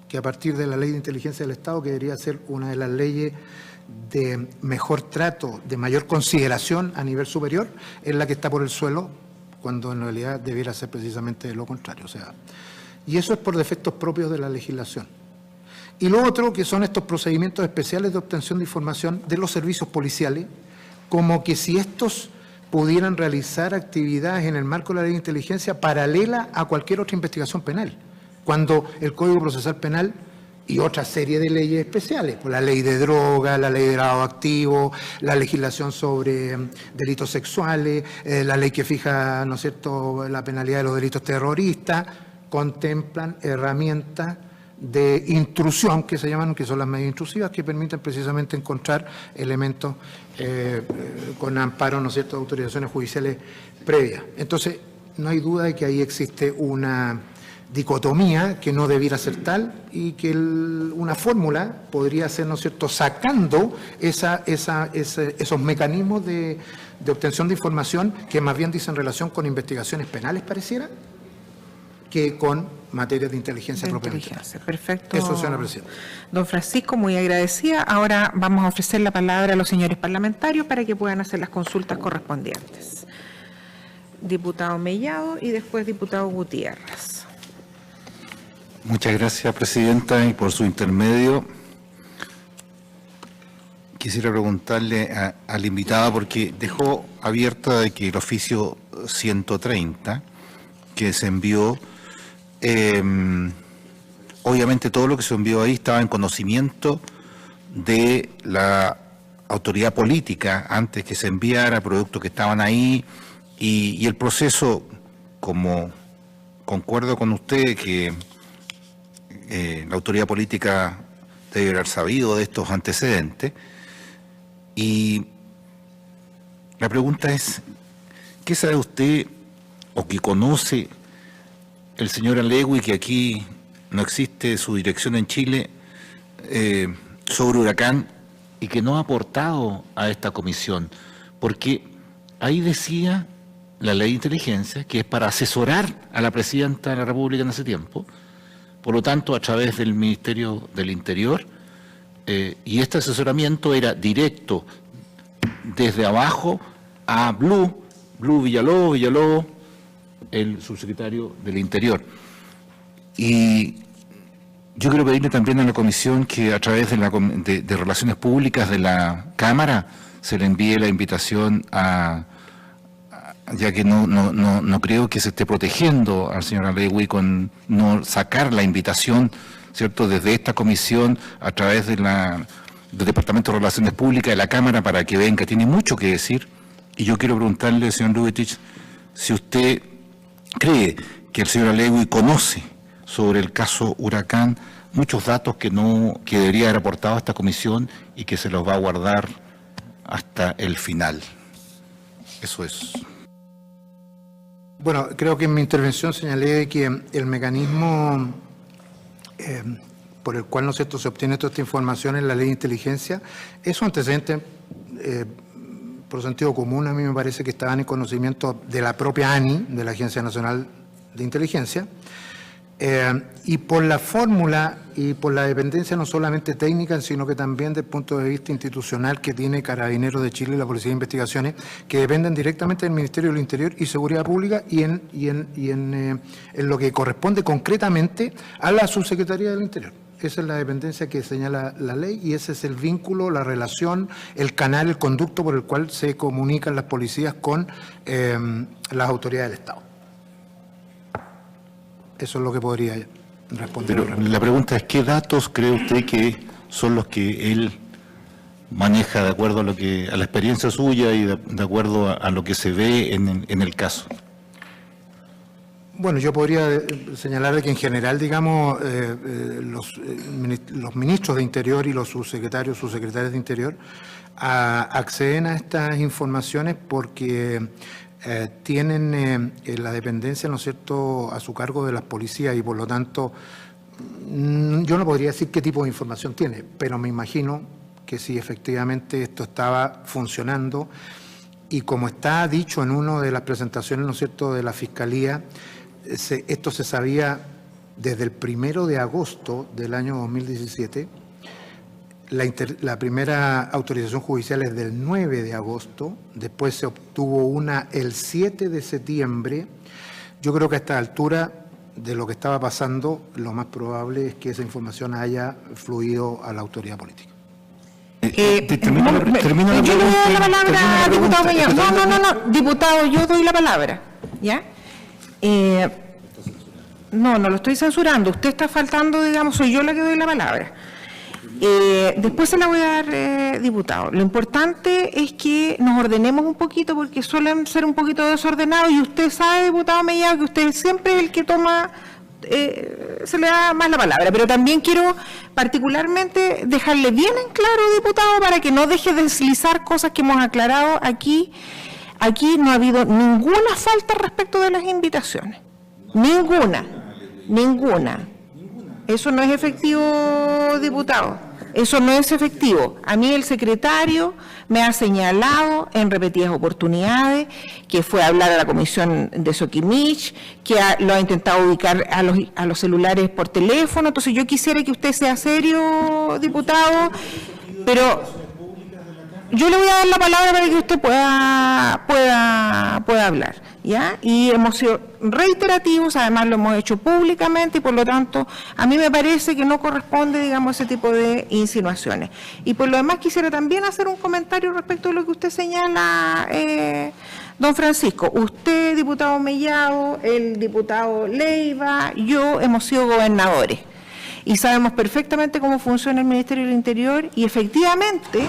que a partir de la ley de inteligencia del Estado, que debería ser una de las leyes de mejor trato, de mayor consideración a nivel superior, es la que está por el suelo, cuando en realidad debiera ser precisamente lo contrario. O sea, y eso es por defectos propios de la legislación. Y lo otro, que son estos procedimientos especiales de obtención de información de los servicios policiales, como que si estos pudieran realizar actividades en el marco de la ley de inteligencia paralela a cualquier otra investigación penal, cuando el Código Procesal Penal y otra serie de leyes especiales, pues la ley de droga, la ley de grado activo, la legislación sobre delitos sexuales, la ley que fija, ¿no es cierto?, la penalidad de los delitos terroristas, contemplan herramientas de intrusión, que se llaman, que son las medidas intrusivas, que permiten precisamente encontrar elementos con amparo, ¿no es cierto?, de autorizaciones judiciales previas. Entonces, no hay duda de que ahí existe una dicotomía que no debiera ser tal y que una fórmula podría ser, ¿no es cierto?, sacando esos mecanismos de obtención de información que más bien dicen relación con investigaciones penales, pareciera, que con materias de inteligencia propiamente. Perfecto. Eso, señora presidenta. Don Francisco, muy agradecida. Ahora vamos a ofrecer la palabra a los señores parlamentarios para que puedan hacer las consultas correspondientes. Diputado Mellado y después diputado Gutiérrez. Muchas gracias, presidenta, y por su intermedio quisiera preguntarle a la invitada, porque dejó abierta de que el oficio 130 que se envió, obviamente todo lo que se envió ahí estaba en conocimiento de la autoridad política antes que se enviara, productos que estaban ahí, y el proceso, como concuerdo con usted que la autoridad política debe haber sabido de estos antecedentes, y la pregunta es, ¿qué sabe usted o que conoce el señor Alegui, que aquí no existe su dirección en Chile, sobre Huracán, y que no ha aportado a esta comisión? Porque ahí decía la ley de inteligencia que es para asesorar a la presidenta de la República en ese tiempo, por lo tanto a través del Ministerio del Interior, y este asesoramiento era directo desde abajo a Blue Villalobos, el subsecretario del Interior. Y yo quiero pedirle también a la comisión que a través de Relaciones Públicas de la Cámara se le envíe la invitación ya que no creo que se esté protegiendo al señor Alegui con no sacar la invitación, ¿cierto?, desde esta comisión a través del Departamento de Relaciones Públicas de la Cámara para que venga. Tiene mucho que decir, y yo quiero preguntarle, señor Lubetich, si usted cree que el señor Alegui conoce sobre el caso Huracán muchos datos que debería haber aportado a esta comisión y que se los va a guardar hasta el final. Eso es. Bueno, creo que en mi intervención señalé que el mecanismo por el cual, ¿no es cierto?, se obtiene toda esta información en la ley de inteligencia es un antecedente, por sentido común, a mí me parece que estaban en conocimiento de la propia ANI, de la Agencia Nacional de Inteligencia, y por la fórmula y por la dependencia no solamente técnica, sino que también desde el punto de vista institucional que tiene Carabineros de Chile y la Policía de Investigaciones, que dependen directamente del Ministerio del Interior y Seguridad Pública y en lo que corresponde concretamente a la Subsecretaría del Interior. Esa es la dependencia que señala la ley y ese es el vínculo, la relación, el canal, el conducto por el cual se comunican las policías con las autoridades del Estado. Eso es lo que podría responder. Pero la pregunta es, ¿qué datos cree usted que son los que él maneja de acuerdo a la experiencia suya y de acuerdo a lo que se ve en el caso? Bueno, yo podría señalar que en general, digamos, los ministros de Interior y los subsecretarios de Interior acceden a estas informaciones porque tienen la dependencia, ¿no es cierto?, a su cargo de las policías y por lo tanto yo no podría decir qué tipo de información tiene, pero me imagino que si efectivamente esto estaba funcionando y como está dicho en una de las presentaciones, ¿no es cierto?, de la Fiscalía, esto se sabía desde el 1 de agosto del año 2017, la primera autorización judicial es del 9 de agosto, después se obtuvo una el 7 de septiembre. Yo creo que a esta altura de lo que estaba pasando, lo más probable es que esa información haya fluido a la autoridad política. Termina la yo le doy la pregunta, palabra, diputado Mellado. No, diputado, yo doy la palabra, ¿ya? No lo estoy censurando. Usted está faltando, digamos, soy yo la que doy la palabra. Después se la voy a dar, diputado. Lo importante es que nos ordenemos un poquito porque suelen ser un poquito desordenados y usted sabe, diputado Mellado, que usted siempre es el que toma se le da más la palabra. Pero también quiero particularmente dejarle bien en claro, diputado, para que no deje de deslizar cosas que hemos aclarado aquí. Aquí no ha habido ninguna falta respecto de las invitaciones. Ninguna. Eso no es efectivo, diputado. Eso no es efectivo. A mí el secretario me ha señalado en repetidas oportunidades que fue a hablar a la comisión de Soquimich, que lo ha intentado ubicar a los celulares por teléfono. Entonces yo quisiera que usted sea serio, diputado, pero yo le voy a dar la palabra para que usted pueda hablar, ¿ya? Y hemos sido reiterativos, además lo hemos hecho públicamente y por lo tanto a mí me parece que no corresponde, digamos, ese tipo de insinuaciones. Y por lo demás quisiera también hacer un comentario respecto a lo que usted señala, don Francisco. Usted, diputado Mellado, el diputado Leiva, yo hemos sido gobernadores y sabemos perfectamente cómo funciona el Ministerio del Interior y efectivamente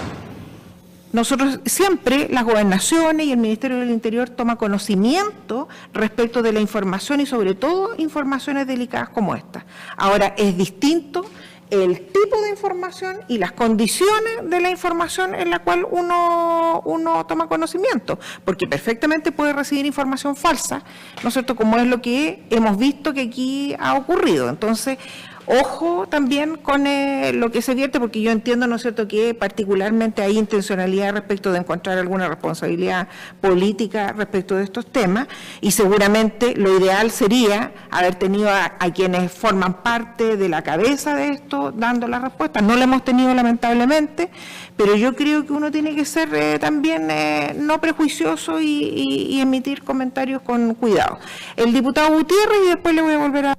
nosotros siempre, las gobernaciones y el Ministerio del Interior toma conocimiento respecto de la información y sobre todo informaciones delicadas como esta. Ahora, es distinto el tipo de información y las condiciones de la información en la cual uno toma conocimiento, porque perfectamente puede recibir información falsa, ¿no es cierto?, como es lo que hemos visto que aquí ha ocurrido. Entonces, ojo también con lo que se vierte, porque yo entiendo, ¿no es cierto?, que particularmente hay intencionalidad respecto de encontrar alguna responsabilidad política respecto de estos temas, y seguramente lo ideal sería haber tenido a quienes forman parte de la cabeza de esto dando la respuesta. No la hemos tenido lamentablemente, pero yo creo que uno tiene que ser también no prejuicioso y emitir comentarios con cuidado. El diputado Gutiérrez y después le voy a volver a...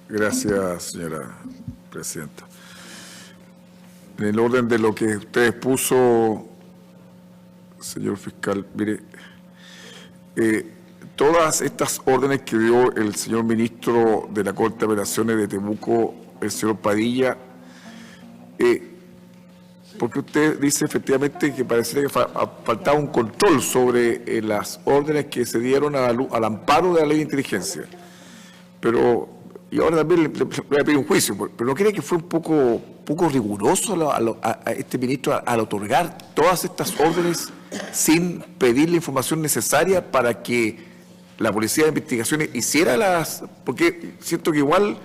Gracias, señora presidenta. En el orden de lo que usted expuso, señor fiscal, mire, todas estas órdenes que dio el señor ministro de la Corte de Apelaciones de Temuco, el señor Padilla, porque usted dice efectivamente que pareciera que faltaba un control sobre las órdenes que se dieron al amparo de la ley de inteligencia. Pero, y ahora también le voy a pedir un juicio, pero ¿no cree que fue un poco riguroso a este ministro al otorgar todas estas órdenes sin pedir la información necesaria para que la Policía de Investigaciones hiciera porque siento que igual,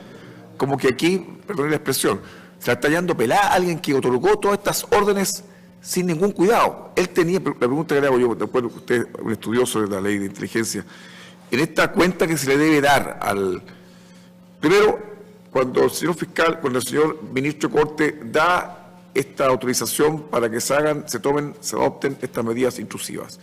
como que aquí, perdón la expresión, se la está hallando pelada a alguien que otorgó todas estas órdenes sin ningún cuidado. Él tenía, la pregunta que le hago yo, después que usted es un estudioso de la ley de inteligencia, en esta cuenta que se le debe dar primero, cuando el señor fiscal, cuando el señor ministro de Corte da esta autorización para que se adopten estas medidas intrusivas,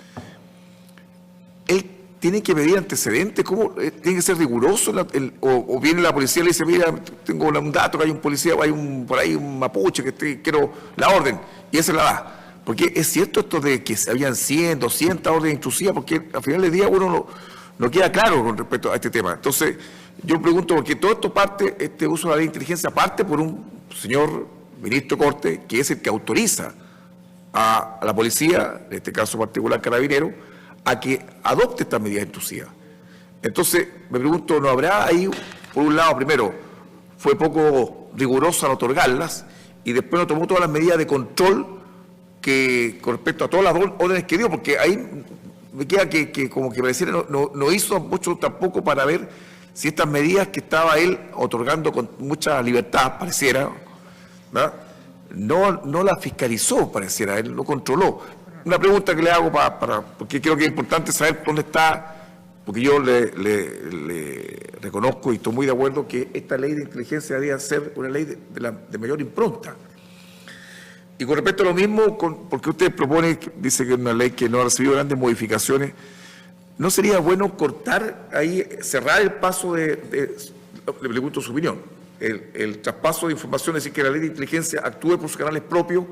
él tiene que pedir antecedentes. ¿Cómo? ¿Tiene que ser riguroso? O viene la policía y le dice, mira, tengo un dato que hay un policía, por ahí un mapuche que quiero la orden, y ese la da. Porque es cierto esto de que habían 100, 200 órdenes intrusivas, porque al final del día uno no queda claro con respecto a este tema. Entonces, yo pregunto, porque todo esto este uso de la ley de inteligencia parte por un señor ministro de Corte, que es el que autoriza a la policía, en este caso particular Carabinero, a que adopte estas medidas intrusivas. Entonces, me pregunto, ¿no habrá ahí, por un lado, primero, fue poco riguroso al otorgarlas, y después no tomó todas las medidas de control con respecto a todas las órdenes que dio? Porque ahí me queda que como que pareciera no hizo mucho tampoco para ver si estas medidas que estaba él otorgando con mucha libertad, pareciera, ¿verdad?, no las fiscalizó, pareciera, él no controló. Una pregunta que le hago porque creo que es importante saber dónde está, porque yo le reconozco y estoy muy de acuerdo que esta ley de inteligencia debería ser una ley de mayor impronta. Y con respecto a lo mismo, porque usted propone, dice que es una ley que no ha recibido grandes modificaciones, ¿no sería bueno cortar ahí, cerrar el paso le pregunto su opinión, el traspaso de información, es decir, que la ley de inteligencia actúe por sus canales propios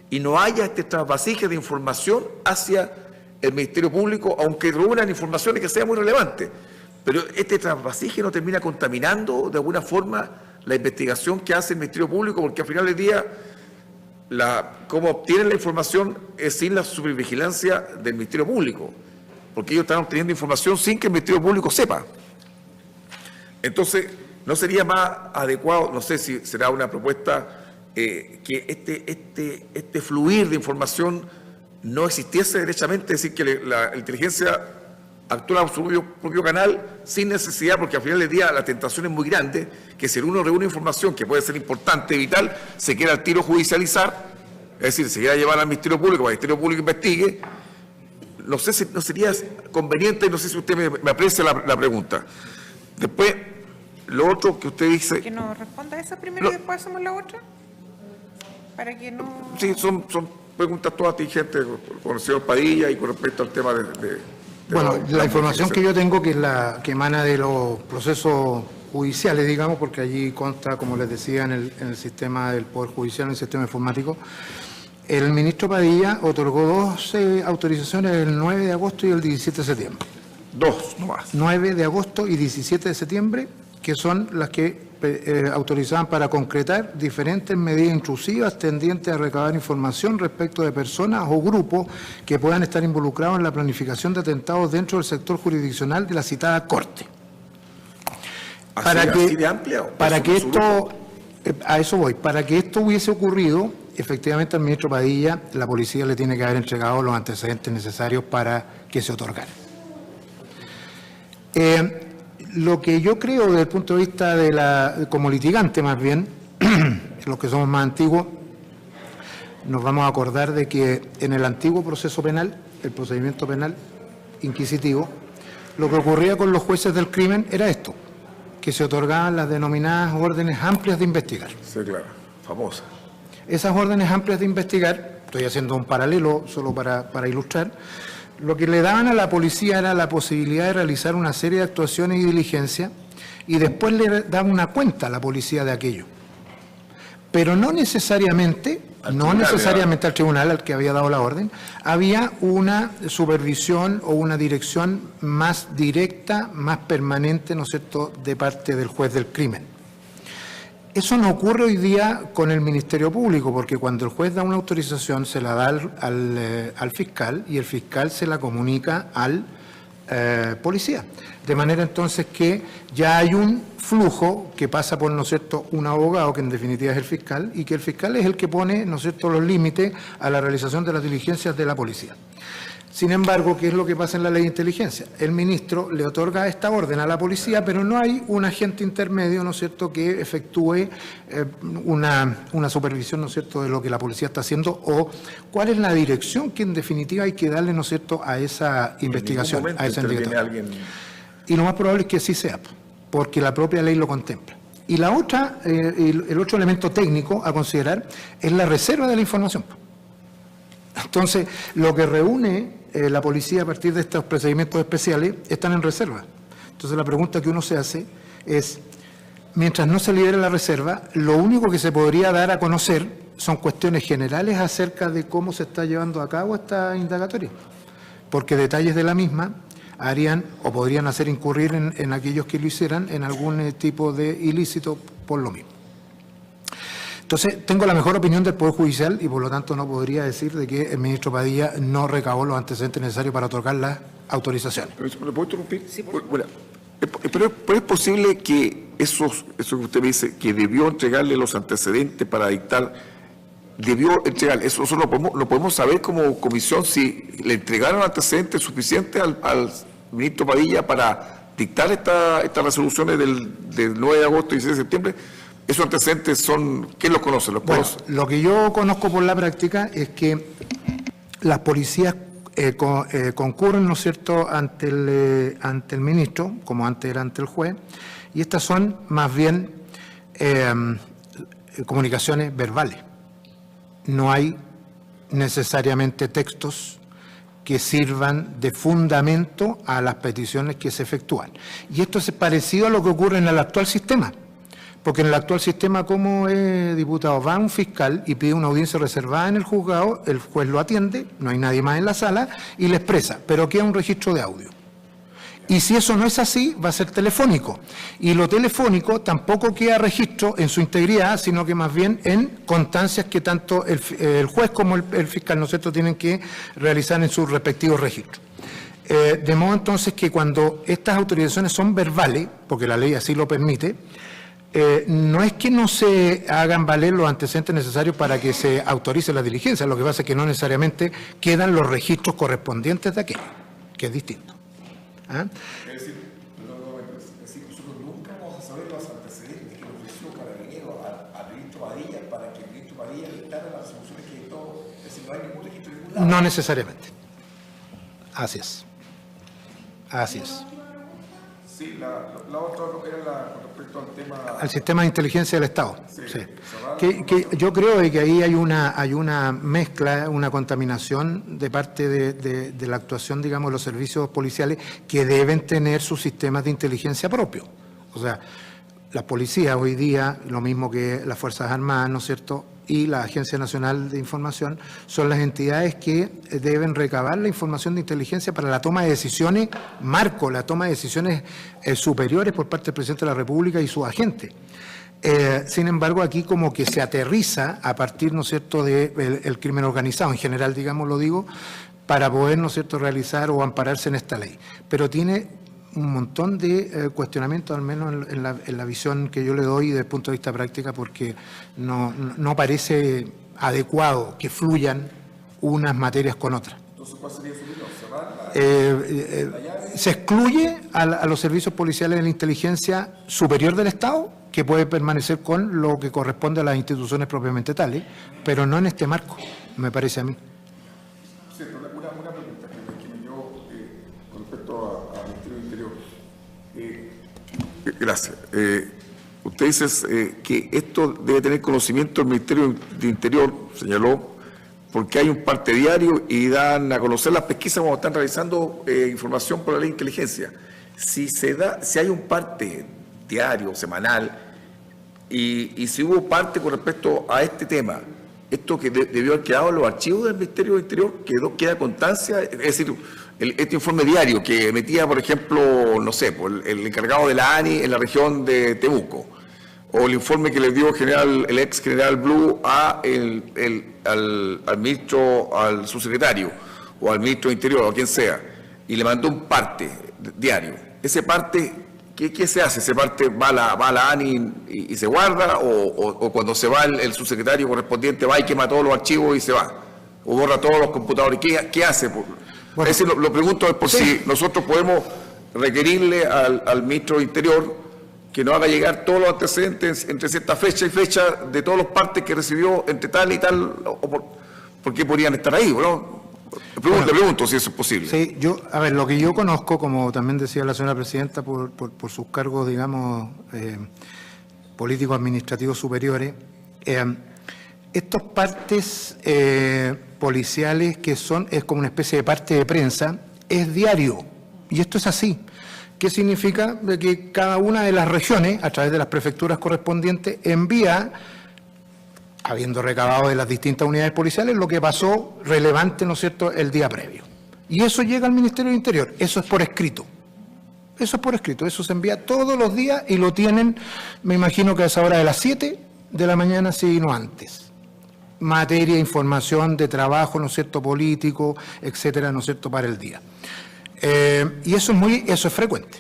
y no haya este trasvasije de información hacia el Ministerio Público, aunque reúnan informaciones que sean muy relevantes? Pero este trasvasije no termina contaminando de alguna forma la investigación que hace el Ministerio Público, porque al final del día cómo obtienen la información es sin la supervigilancia del Ministerio Público, porque ellos están obteniendo información sin que el Ministerio Público sepa. Entonces, ¿no sería más adecuado, no sé si será una propuesta, que este fluir de información no existiese derechamente, es decir, que la inteligencia actúa por su propio canal sin necesidad, porque al final del día la tentación es muy grande, que si uno reúne información que puede ser importante, vital, se quiera al tiro judicializar, es decir, se quiera llevar al Ministerio Público, para que el Ministerio Público investigue. No sé si no sería conveniente, no sé si usted me aprecia la pregunta. Después, lo otro que usted dice... Que nos responda esa primero y después hacemos la otra. Para que no... Sí, son preguntas todas tingentes con el señor Padilla y con respecto al tema Bueno, la información que yo tengo, que es la que emana de los procesos judiciales, digamos, porque allí consta, como les decía, en el sistema del Poder Judicial, en el sistema informático, el ministro Padilla otorgó 2 autorizaciones el 9 de agosto y el 17 de septiembre. 2 nomás. 9 de agosto y 17 de septiembre, que son las que autorizaban para concretar diferentes medidas intrusivas tendientes a recabar información respecto de personas o grupos que puedan estar involucrados en la planificación de atentados dentro del sector jurisdiccional de la citada Corte. ¿Así de amplia? Para que esto, a eso voy, para que esto hubiese ocurrido, efectivamente al ministro Padilla, la policía le tiene que haber entregado los antecedentes necesarios para que se otorgara. Lo que yo creo desde el punto de vista como litigante más bien, los que somos más antiguos, nos vamos a acordar de que en el antiguo proceso penal, el procedimiento penal inquisitivo, lo que ocurría con los jueces del crimen era esto, que se otorgaban las denominadas órdenes amplias de investigar. Sí, claro, famosa. Esas órdenes amplias de investigar, estoy haciendo un paralelo solo para ilustrar, lo que le daban a la policía era la posibilidad de realizar una serie de actuaciones y diligencias y después le daban una cuenta a la policía de aquello. Pero no necesariamente al tribunal al que había dado la orden, había una supervisión o una dirección más directa, más permanente, ¿no es cierto?, de parte del juez del crimen. Eso no ocurre hoy día con el Ministerio Público, porque cuando el juez da una autorización se la da al fiscal y el fiscal se la comunica al policía. De manera entonces que ya hay un flujo que pasa por, ¿no es cierto?, un abogado, que en definitiva es el fiscal, y que el fiscal es el que pone, ¿no es cierto?, los límites a la realización de las diligencias de la policía. Sin embargo, ¿qué es lo que pasa en la ley de inteligencia? El ministro le otorga esta orden a la policía, pero no hay un agente intermedio, ¿no es cierto?, que efectúe una supervisión, ¿no es cierto?, de lo que la policía está haciendo o cuál es la dirección que en definitiva hay que darle, ¿no es cierto?, a esa investigación, a esa investigación. Y lo más probable es que así sea, porque la propia ley lo contempla. Y la otra, el otro elemento técnico a considerar es la reserva de la información. Entonces, lo que reúne la policía a partir de estos procedimientos especiales están en reserva. Entonces, la pregunta que uno se hace es, mientras no se libere la reserva, lo único que se podría dar a conocer son cuestiones generales acerca de cómo se está llevando a cabo esta indagatoria, porque detalles de la misma harían o podrían hacer incurrir en aquellos que lo hicieran en algún tipo de ilícito por lo mismo. Entonces, tengo la mejor opinión del Poder Judicial y por lo tanto no podría decir de que el ministro Padilla no recabó los antecedentes necesarios para otorgar las autorizaciones. ¿Me puedo interrumpir? Sí, bueno, pero es posible que eso que usted me dice, que debió entregarle los antecedentes para dictar, debió entregar, eso lo podemos saber como comisión, si le entregaron antecedentes suficientes al ministro Padilla para dictar estas resoluciones del 9 de agosto y 16 de septiembre. ¿Esos antecedentes son, quién los conoce? Bueno, lo que yo conozco por la práctica es que las policías concurren, ¿no es cierto?, ante el ministro, como antes era ante el juez, y estas son más bien comunicaciones verbales. No hay necesariamente textos que sirvan de fundamento a las peticiones que se efectúan. Y esto es parecido a lo que ocurre en el actual sistema. Porque en el actual sistema, como diputado, va un fiscal y pide una audiencia reservada en el juzgado, el juez lo atiende, no hay nadie más en la sala y le expresa, pero queda un registro de audio. Y si eso no es así, va a ser telefónico. Y lo telefónico tampoco queda registro en su integridad, sino que más bien en constancias que tanto el juez como el fiscal, ¿no es cierto?, tienen que realizar en sus respectivos registros. De modo entonces que cuando estas autorizaciones son verbales, porque la ley así lo permite, no es que no se hagan valer los antecedentes necesarios para que se autorice la diligencia, lo que pasa es que no necesariamente quedan los registros correspondientes de aquello, que es distinto. ¿Ah? Es decir, nosotros nunca vamos a saber los antecedentes que ofreció Carabinero al ministro Padilla para que el ministro Padilla dictara las resoluciones que dictó. Es decir, no hay ningún registro de ningún lado. No necesariamente. Así es. Así es. Sí, la otra era con respecto al tema... Al sistema de inteligencia del Estado. Sí. Que yo creo que ahí hay una mezcla, una contaminación de parte de la actuación, digamos, de los servicios policiales que deben tener sus sistemas de inteligencia propios. O sea, la policía hoy día, lo mismo que las Fuerzas Armadas, ¿no es cierto?, y la Agencia Nacional de Información, son las entidades que deben recabar la información de inteligencia para la toma de decisiones, la toma de decisiones superiores por parte del Presidente de la República y sus agentes. Sin embargo, aquí como que se aterriza a partir, ¿no es cierto?, del crimen organizado, en general, digamos, lo digo, para poder, ¿no es cierto?, realizar o ampararse en esta ley. Pero tiene un montón de cuestionamientos, al menos en la visión que yo le doy desde el punto de vista práctica, porque no parece adecuado que fluyan unas materias con otras. Entonces, ¿cuál sería su opinión? ¿Cerrar se excluye a los servicios policiales de la inteligencia superior del Estado, que puede permanecer con lo que corresponde a las instituciones propiamente tales, pero no en este marco, me parece a mí. Cierto, una pregunta que me dio con respecto al Ministerio del Interior. Gracias. Usted dice que esto debe tener conocimiento el Ministerio del Interior, señaló, porque hay un parte diario y dan a conocer las pesquisas cuando están realizando información por la ley de inteligencia. Si hay un parte diario, semanal, y si hubo parte con respecto a este tema, esto que debió haber quedado en los archivos del Ministerio del Interior, queda constancia, es decir, este informe diario que emitía, por ejemplo, no sé, el encargado de la ANI en la región de Temuco, o el informe que le dio el ex general Blue al ministro, al subsecretario, o al ministro de Interior, o a quien sea, y le mandó un parte diario. Ese parte, ¿qué se hace? ¿Ese parte va a la ANI y se guarda? ¿O cuando se va el subsecretario correspondiente va y quema todos los archivos y se va? ¿O borra todos los computadores? ¿Qué hace? Bueno, es decir, lo pregunto es por si nosotros podemos requerirle al ministro de Interior que nos haga llegar todos los antecedentes entre cierta fecha y fecha de todas las partes que recibió entre tal y tal, ¿por qué podrían estar ahí? ¿No? Le pregunto si eso es posible. Sí, lo que yo conozco, como también decía la señora presidenta, por sus cargos, digamos, políticos administrativos superiores, estos partes policiales es como una especie de parte de prensa, es diario, y esto es así. ¿Qué significa? De que cada una de las regiones, a través de las prefecturas correspondientes, envía, habiendo recabado de las distintas unidades policiales, lo que pasó relevante, ¿no es cierto?, el día previo. Y eso llega al Ministerio del Interior, eso es por escrito. Eso es por escrito, eso se envía todos los días y lo tienen, me imagino que a esa hora de las 7 de la mañana, si no antes. Materia, información de trabajo, ¿no es cierto?, político, etcétera, ¿no es cierto?, para el día. Y eso es frecuente.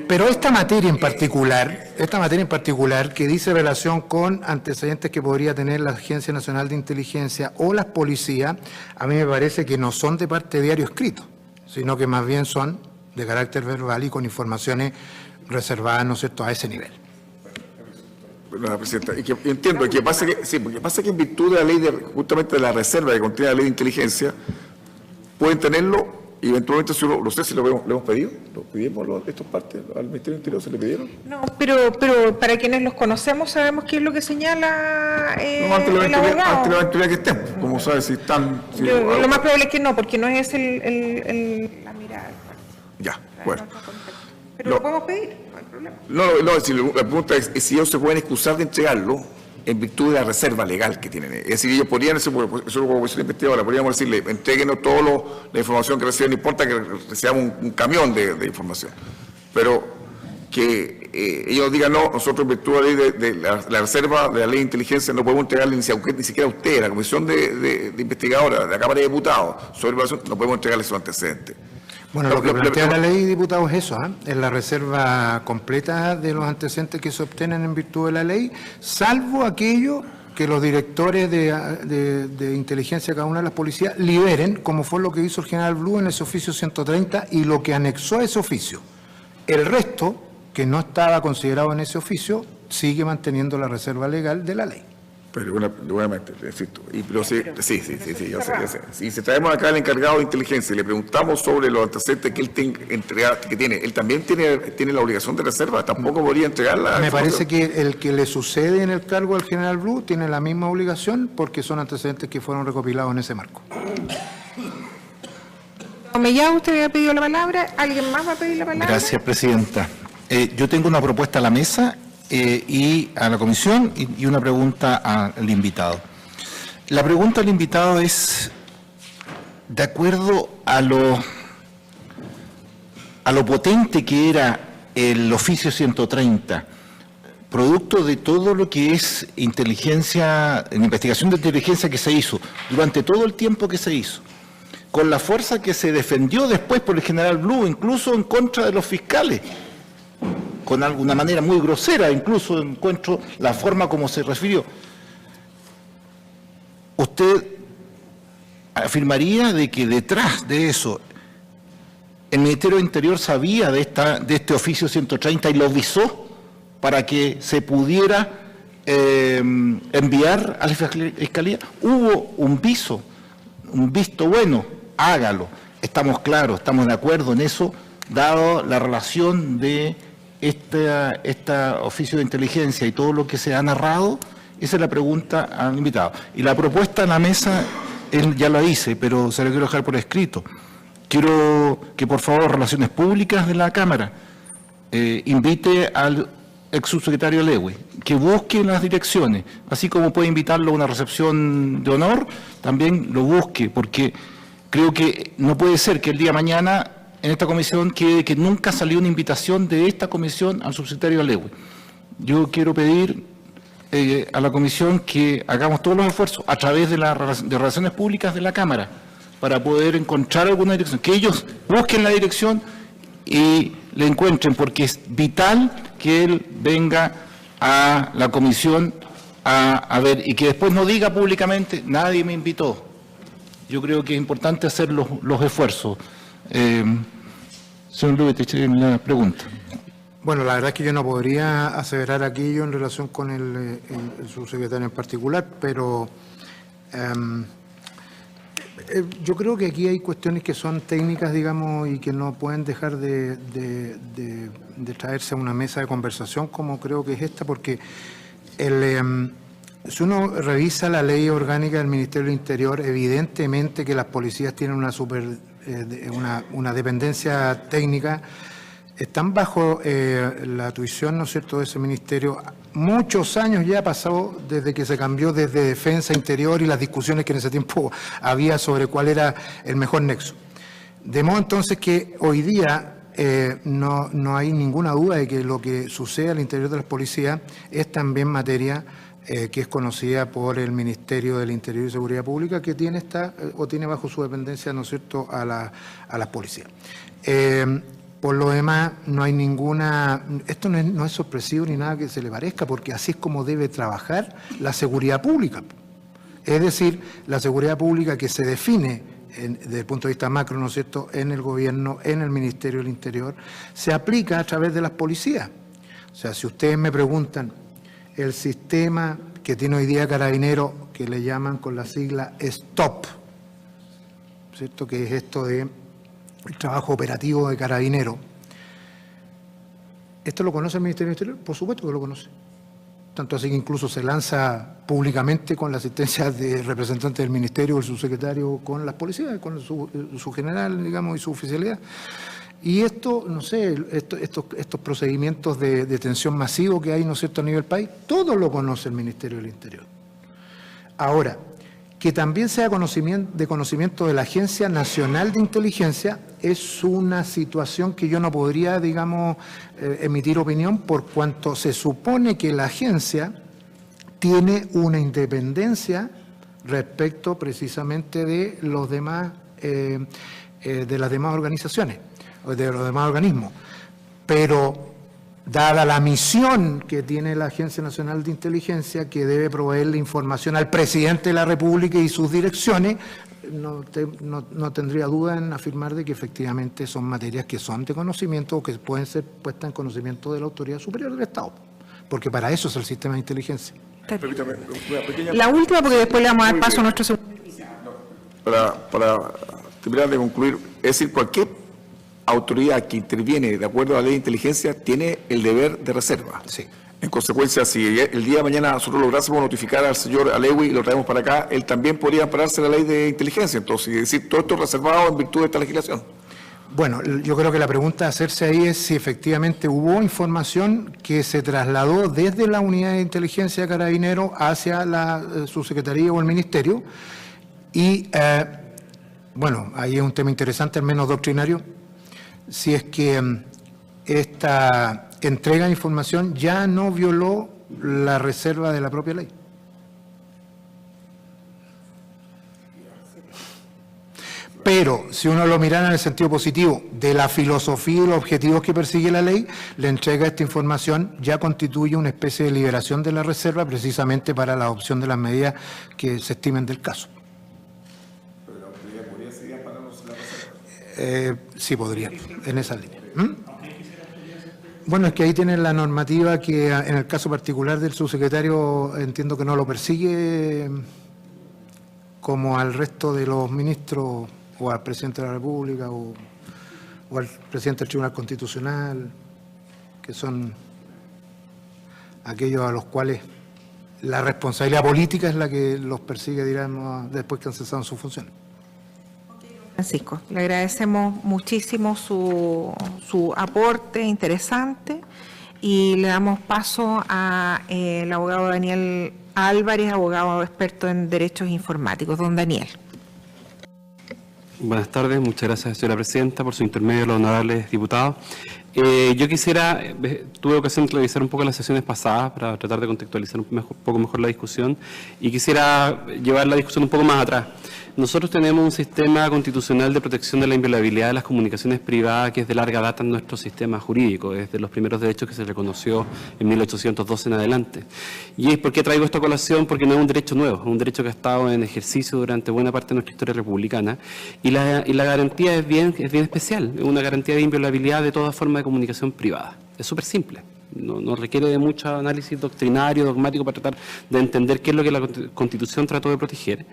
Pero esta materia en particular que dice relación con antecedentes que podría tener la Agencia Nacional de Inteligencia o las policías, a mí me parece que no son de parte de diario escrito, sino que más bien son de carácter verbal y con informaciones reservadas, ¿no es cierto?, a ese nivel. La presidenta, y entiendo que pasa que en virtud de la ley justamente de la reserva que contiene la ley de inteligencia, pueden tenerlo. Y eventualmente, no sé si le hemos pedido, ¿lo pedimos estos partes al Ministerio del Interior? ¿Se le pidieron? No, pero para quienes los conocemos sabemos qué es lo que señala el abogado. Antes la eventualidad que estén, como sabes, si están... Lo más probable es que no, porque no es la mirada. Ya, bueno. Pero lo podemos pedir, no hay problema. No, si la pregunta es si ellos se pueden excusar de entregarlo, en virtud de la reserva legal que tienen. Es decir, ellos podrían, eso como comisión investigadora, podríamos decirle, entréguenos toda la información que reciban, no importa que recibamos un camión de información. Pero que ellos digan, no, nosotros en virtud de la reserva de la ley de inteligencia no podemos entregarle ni siquiera a usted, a la comisión de investigadora, de la Cámara de Diputados, sobre evaluación, no podemos entregarle sus antecedentes. Bueno, lo que plantea la ley, diputados, es eso, es la reserva completa de los antecedentes que se obtienen en virtud de la ley, salvo aquello que los directores de inteligencia de cada una de las policías liberen, como fue lo que hizo el general Blue en ese oficio 130 y lo que anexó a ese oficio. El resto, que no estaba considerado en ese oficio, sigue manteniendo la reserva legal de la ley. Pero nuevamente, insisto, yo sé. Si traemos acá al encargado de inteligencia y le preguntamos sobre los antecedentes que él tiene, él también tiene la obligación de reserva, tampoco podría entregarla. Me parece que el que le sucede en el cargo al general Blue tiene la misma obligación porque son antecedentes que fueron recopilados en ese marco. Mellado, usted había pedido la palabra. ¿Alguien más va a pedir la palabra? Gracias, presidenta. Yo tengo una propuesta a la mesa y a la comisión y una pregunta al invitado. La pregunta al invitado es, de acuerdo a lo potente que era el oficio 130, producto de todo lo que es inteligencia, investigación de inteligencia que se hizo durante todo el tiempo que se hizo, con la fuerza que se defendió después por el general Blue, incluso en contra de los fiscales, con alguna manera muy grosera, incluso encuentro la forma como se refirió. ¿Usted afirmaría de que detrás de eso el Ministerio del Interior sabía de este oficio 130 y lo visó para que se pudiera enviar a la Fiscalía? ¿Hubo un visto bueno? Hágalo. Estamos claros, estamos de acuerdo en eso, dado la relación de este oficio de inteligencia y todo lo que se ha narrado. Esa es la pregunta al invitado. Y la propuesta en la mesa, él ya la hice, pero se la quiero dejar por escrito. Quiero que, por favor, Relaciones Públicas de la Cámara invite al ex subsecretario Lewy, que busque las direcciones, así como puede invitarlo a una recepción de honor, también lo busque, porque creo que no puede ser que el día de mañana en esta comisión quede que nunca salió una invitación de esta comisión al subsecretario Lewy. Yo quiero pedir a la comisión que hagamos todos los esfuerzos a través de Relaciones Públicas de la Cámara para poder encontrar alguna dirección, que ellos busquen la dirección y le encuentren, porque es vital que él venga a la comisión a ver y que después no diga públicamente, nadie me invitó. Yo creo que es importante hacer los esfuerzos. Señor Lubetich, la pregunta. Bueno, la verdad es que yo no podría aseverar aquello en relación con el subsecretario en particular, pero yo creo que aquí hay cuestiones que son técnicas, digamos, y que no pueden dejar de traerse a una mesa de conversación como creo que es esta, porque si uno revisa la ley orgánica del Ministerio del Interior, evidentemente que las policías tienen una dependencia técnica, están bajo la tuición, ¿no es cierto?, de ese ministerio. Muchos años ya ha pasado desde que se cambió desde Defensa, Interior y las discusiones que en ese tiempo había sobre cuál era el mejor nexo. De modo entonces que hoy día no hay ninguna duda de que lo que sucede al interior de las policías es también materia que es conocida por el Ministerio del Interior y Seguridad Pública, que tiene bajo su dependencia, ¿no es cierto?, a las policías. Por lo demás, no hay esto no es sorpresivo ni nada que se le parezca, porque así es como debe trabajar la seguridad pública. Es decir, la seguridad pública que se define desde el punto de vista macro, ¿no es cierto?, en el gobierno, en el Ministerio del Interior, se aplica a través de las policías. O sea, si ustedes me preguntan, el sistema que tiene hoy día Carabineros, que le llaman con la sigla STOP, ¿cierto?, que es esto de el trabajo operativo de Carabineros. ¿Esto lo conoce el Ministerio del Interior? Por supuesto que lo conoce. Tanto así que incluso se lanza públicamente con la asistencia de representantes del Ministerio o el subsecretario con las policías, con su general, digamos, y su oficialidad. Y esto, no sé, estos procedimientos de detención masivo que hay, ¿no es cierto?, a nivel país, todo lo conoce el Ministerio del Interior. Ahora, que también sea de conocimiento de la Agencia Nacional de Inteligencia es una situación que yo no podría, digamos, emitir opinión por cuanto se supone que la agencia tiene una independencia respecto precisamente de los demás, de las demás organizaciones, o de los demás organismos. Pero dada la misión que tiene la Agencia Nacional de Inteligencia, que debe proveerle información al presidente de la República y sus direcciones, no tendría duda en afirmar de que efectivamente son materias que son de conocimiento o que pueden ser puestas en conocimiento de la autoridad superior del Estado, porque para eso es el sistema de inteligencia. Permítame, una pequeña... La última, porque después le vamos a dar paso a nuestro segundo. Para terminar de concluir, es decir, cualquier autoridad que interviene de acuerdo a la ley de inteligencia tiene el deber de reserva. Sí. En consecuencia, si el día de mañana nosotros lográsemos notificar al señor Alewi y lo traemos para acá, él también podría ampararse la ley de inteligencia. Entonces, y decir, todo esto es reservado en virtud de esta legislación. Bueno, yo creo que la pregunta a hacerse ahí es si efectivamente hubo información que se trasladó desde la unidad de inteligencia de Carabineros hacia la subsecretaría o el ministerio. Y, bueno, ahí es un tema interesante, al menos doctrinario, si es que esta entrega de información ya no violó la reserva de la propia ley. Pero si uno lo mirara en el sentido positivo de la filosofía y los objetivos que persigue la ley, la entrega de esta información ya constituye una especie de liberación de la reserva precisamente para la adopción de las medidas que se estimen del caso. ¿Pero la autoridad podría seguir amparándose la reserva? Sí, podría, en esa línea. Bueno, es que ahí tienen la normativa que en el caso particular del subsecretario entiendo que no lo persigue como al resto de los ministros o al presidente de la República o al presidente del Tribunal Constitucional, que son aquellos a los cuales la responsabilidad política es la que los persigue, digamos, después que han cesado en sus funciones. Francisco, le agradecemos muchísimo su aporte interesante y le damos paso al abogado Daniel Álvarez, abogado experto en derechos informáticos. Don Daniel. Buenas tardes, muchas gracias, señora presidenta, por su intermedio, los honorables diputados. Yo quisiera, tuve ocasión de revisar un poco las sesiones pasadas para tratar de contextualizar un poco mejor la discusión y quisiera llevar la discusión un poco más atrás. Nosotros tenemos un sistema constitucional de protección de la inviolabilidad de las comunicaciones privadas que es de larga data en nuestro sistema jurídico, es de los primeros derechos que se reconoció en 1812 en adelante. ¿Y por qué traigo esto a colación? Porque no es un derecho nuevo, es un derecho que ha estado en ejercicio durante buena parte de nuestra historia republicana y la garantía es bien especial, es una garantía de inviolabilidad de toda forma de comunicación privada. Es súper simple. No requiere de mucho análisis doctrinario, dogmático, para tratar de entender qué es lo que la Constitución trató de proteger.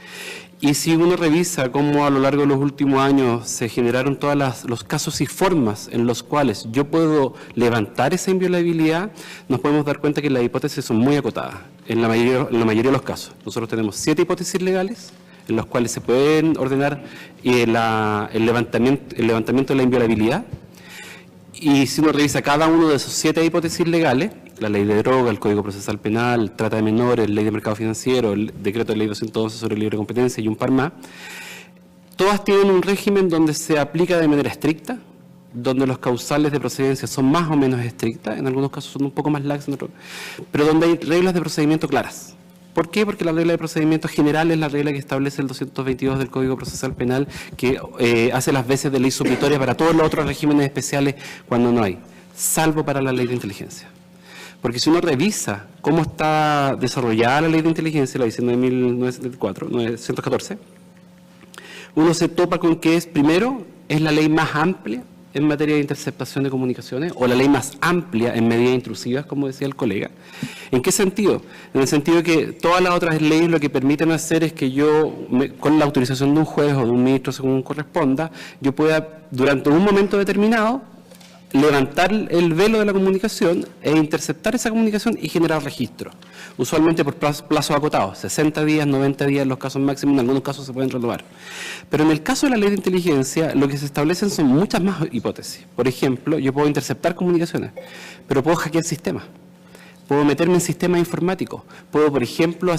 Y si uno revisa cómo a lo largo de los últimos años se generaron todos los casos y formas en los cuales yo puedo levantar esa inviolabilidad, nos podemos dar cuenta que las hipótesis son muy acotadas en la mayoría de los casos. Nosotros tenemos 7 hipótesis legales en las cuales se pueden ordenar el levantamiento de la inviolabilidad. Y si uno revisa cada uno de esos 7 hipótesis legales, la ley de droga, el Código Procesal Penal, trata de menores, ley de mercado financiero, el decreto de ley 211 sobre libre competencia y un par más, todas tienen un régimen donde se aplica de manera estricta, donde los causales de procedencia son más o menos estrictas, en algunos casos son un poco más laxas, pero donde hay reglas de procedimiento claras. ¿Por qué? Porque la regla de procedimiento general es la regla que establece el 222 del Código Procesal Penal, que hace las veces de ley supletoria para todos los otros regímenes especiales cuando no hay, salvo para la ley de inteligencia. Porque si uno revisa cómo está desarrollada la ley de inteligencia, la edición de 1914, uno se topa con que primero, es la ley más amplia en materia de interceptación de comunicaciones, o la ley más amplia en medidas intrusivas, como decía el colega. ¿En qué sentido? En el sentido de que todas las otras leyes lo que permiten hacer es que yo, con la autorización de un juez o de un ministro según corresponda, yo pueda, durante un momento determinado, levantar el velo de la comunicación e interceptar esa comunicación y generar registro, usualmente por plazos acotados, 60 días, 90 días en los casos máximos, en algunos casos se pueden renovar. Pero en el caso de la ley de inteligencia, lo que se establecen son muchas más hipótesis. Por ejemplo, yo puedo interceptar comunicaciones, pero puedo hackear sistemas. Puedo meterme en sistemas informáticos. Puedo, por ejemplo,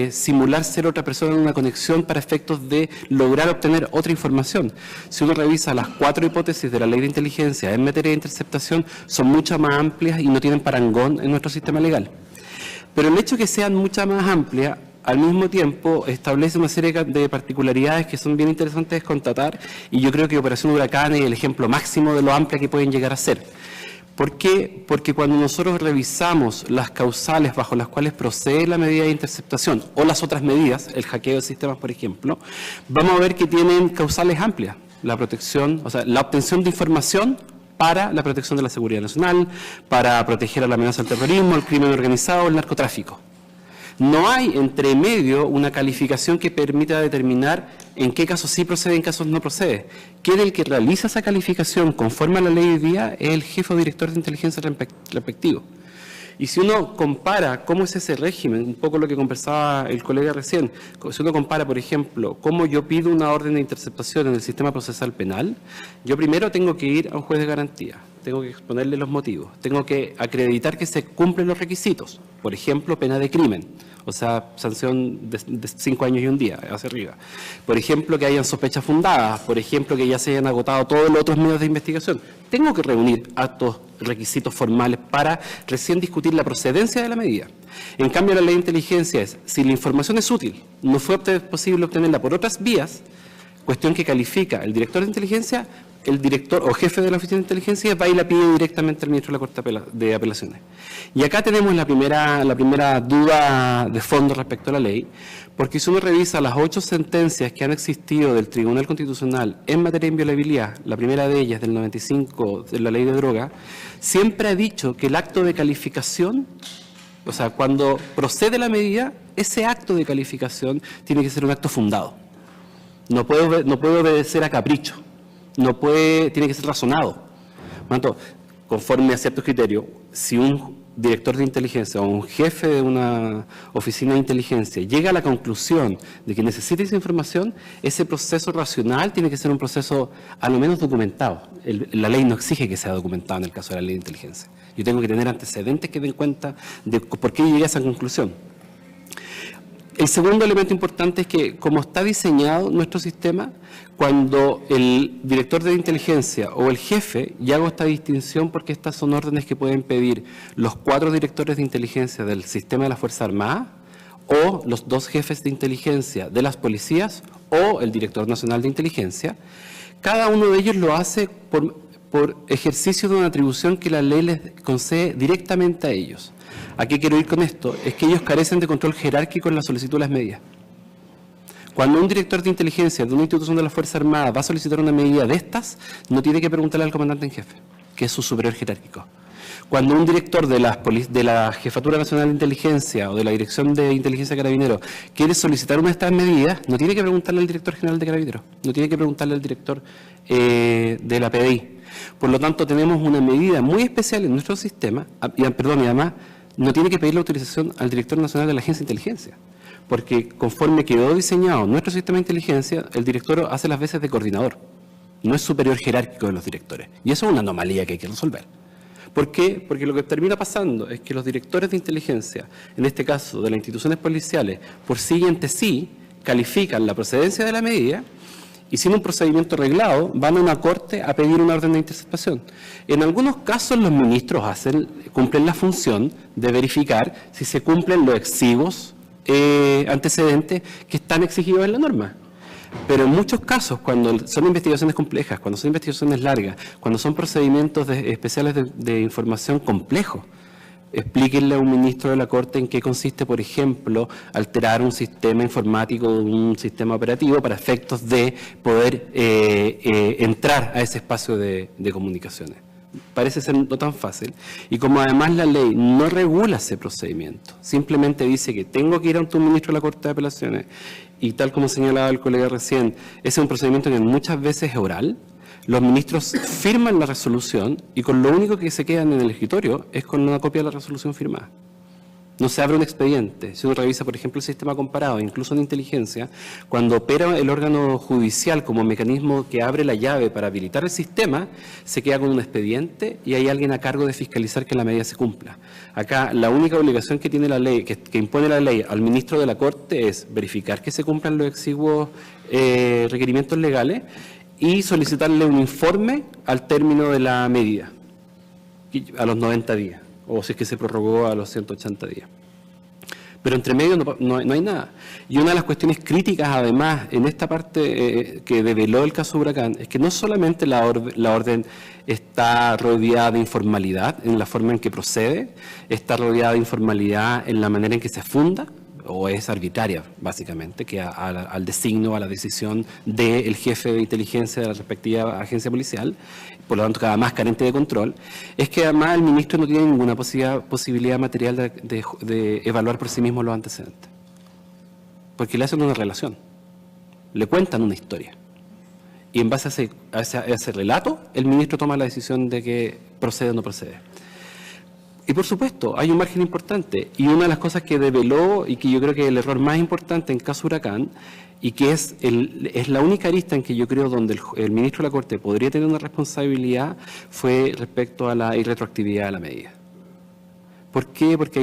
simular ser otra persona en una conexión para efectos de lograr obtener otra información. Si uno revisa las 4 hipótesis de la ley de inteligencia en materia de interceptación, son mucho más amplias y no tienen parangón en nuestro sistema legal. Pero el hecho de que sean mucho más amplias, al mismo tiempo, establece una serie de particularidades que son bien interesantes de constatar, y yo creo que Operación Huracán es el ejemplo máximo de lo amplia que pueden llegar a ser. ¿Por qué? Porque cuando nosotros revisamos las causales bajo las cuales procede la medida de interceptación o las otras medidas, el hackeo de sistemas, por ejemplo, vamos a ver que tienen causales amplias. La protección, o sea, la obtención de información para la protección de la seguridad nacional, para proteger a la amenaza del terrorismo, el crimen organizado, el narcotráfico. No hay entre medio una calificación que permita determinar en qué casos sí procede y en casos no procede. ¿Quién es el que realiza esa calificación conforme a la ley hoy día? Es el jefe o director de inteligencia respectivo. Y si uno compara cómo es ese régimen, un poco lo que conversaba el colega recién, si uno compara, por ejemplo, cómo yo pido una orden de interceptación en el sistema procesal penal, yo primero tengo que ir a un juez de garantía, tengo que exponerle los motivos, tengo que acreditar que se cumplen los requisitos, por ejemplo, pena de crimen, o sea, sanción de 5 años y un día, hacia arriba. Por ejemplo, que hayan sospechas fundadas, por ejemplo, que ya se hayan agotado todos los otros medios de investigación. Tengo que reunir actos, requisitos formales para recién discutir la procedencia de la medida. En cambio, la ley de inteligencia es, si la información es útil, no fue posible obtenerla por otras vías, cuestión que califica el director de inteligencia, el director o jefe de la oficina de inteligencia va y la pide directamente al ministro de la Corte de Apelaciones. Y acá tenemos la primera duda de fondo respecto a la ley, porque si uno revisa las 8 sentencias que han existido del Tribunal Constitucional en materia de inviolabilidad, la primera de ellas del 95 de la ley de droga, siempre ha dicho que el acto de calificación, o sea, cuando procede la medida, ese acto de calificación tiene que ser un acto fundado. No puede obedecer a capricho. Tiene que ser razonado. Por lo tanto, conforme a ciertos criterios, si un director de inteligencia o un jefe de una oficina de inteligencia llega a la conclusión de que necesita esa información, ese proceso racional tiene que ser un proceso a lo menos documentado. La ley no exige que sea documentado en el caso de la ley de inteligencia. Yo tengo que tener antecedentes que den cuenta de por qué llegué a esa conclusión. El segundo elemento importante es que, como está diseñado nuestro sistema, cuando el director de inteligencia o el jefe, y hago esta distinción porque estas son órdenes que pueden pedir los 4 directores de inteligencia del sistema de la Fuerza Armada, o los 2 jefes de inteligencia de las policías, o el director nacional de inteligencia, cada uno de ellos lo hace por ejercicio de una atribución que la ley les concede directamente a ellos. ¿A qué quiero ir con esto? Es que ellos carecen de control jerárquico en la solicitud de las medidas. Cuando un director de inteligencia de una institución de la Fuerza Armada va a solicitar una medida de estas, no tiene que preguntarle al comandante en jefe, que es su superior jerárquico. Cuando un director de la Jefatura Nacional de Inteligencia o de la Dirección de Inteligencia de Carabineros quiere solicitar una de estas medidas, no tiene que preguntarle al director general de Carabineros, no tiene que preguntarle al director de la PDI. Por lo tanto, tenemos una medida muy especial en nuestro sistema, y además no tiene que pedir la autorización al director nacional de la Agencia de Inteligencia, porque conforme quedó diseñado nuestro sistema de inteligencia, el director hace las veces de coordinador, no es superior jerárquico de los directores, y eso es una anomalía que hay que resolver. ¿Por qué? Porque lo que termina pasando es que los directores de inteligencia, en este caso de las instituciones policiales, por sí entre sí, califican la procedencia de la medida y sin un procedimiento reglado van a una corte a pedir una orden de interceptación. En algunos casos los ministros cumplen la función de verificar si se cumplen los exiguos antecedentes que están exigidos en la norma. Pero en muchos casos, cuando son investigaciones complejas, cuando son investigaciones largas, cuando son procedimientos especiales de información complejos, explíquenle a un ministro de la Corte en qué consiste, por ejemplo, alterar un sistema informático, un sistema operativo para efectos de poder entrar a ese espacio de comunicaciones. Parece ser no tan fácil. Y como además la ley no regula ese procedimiento, simplemente dice que tengo que ir ante un ministro de la Corte de Apelaciones, y tal como señalaba el colega recién, ese es un procedimiento que muchas veces es oral, Los ministros firman la resolución y con lo único que se quedan en el escritorio es con una copia de la resolución firmada. No se abre un expediente. Si uno revisa, por ejemplo, el sistema comparado, incluso en inteligencia, cuando opera el órgano judicial como mecanismo que abre la llave para habilitar el sistema, se queda con un expediente y hay alguien a cargo de fiscalizar que la medida se cumpla. Acá, la única obligación que tiene la ley, que impone la ley al ministro de la Corte es verificar que se cumplan los exiguos requerimientos legales y solicitarle un informe al término de la medida, a los 90 días. O si es que se prorrogó a los 180 días. Pero entre medio no hay nada. Y una de las cuestiones críticas, además, en esta parte que develó el caso Huracán, es que no solamente la orden está rodeada de informalidad en la forma en que procede, está rodeada de informalidad en la manera en que se funda, o es arbitraria, básicamente, que al designio, a la decisión del jefe de inteligencia de la respectiva agencia policial, por lo tanto cada más carente de control, es que además el ministro no tiene ninguna posibilidad material de evaluar por sí mismo los antecedentes. Porque le hacen una relación, le cuentan una historia. Y en base a ese relato, el ministro toma la decisión de que procede o no procede. Y por supuesto, hay un margen importante. Y una de las cosas que develó, y que yo creo que es el error más importante en caso Huracán, y que es la única arista en que yo creo donde el ministro de la Corte podría tener una responsabilidad, fue respecto a la irretroactividad de la medida. ¿Por qué? Porque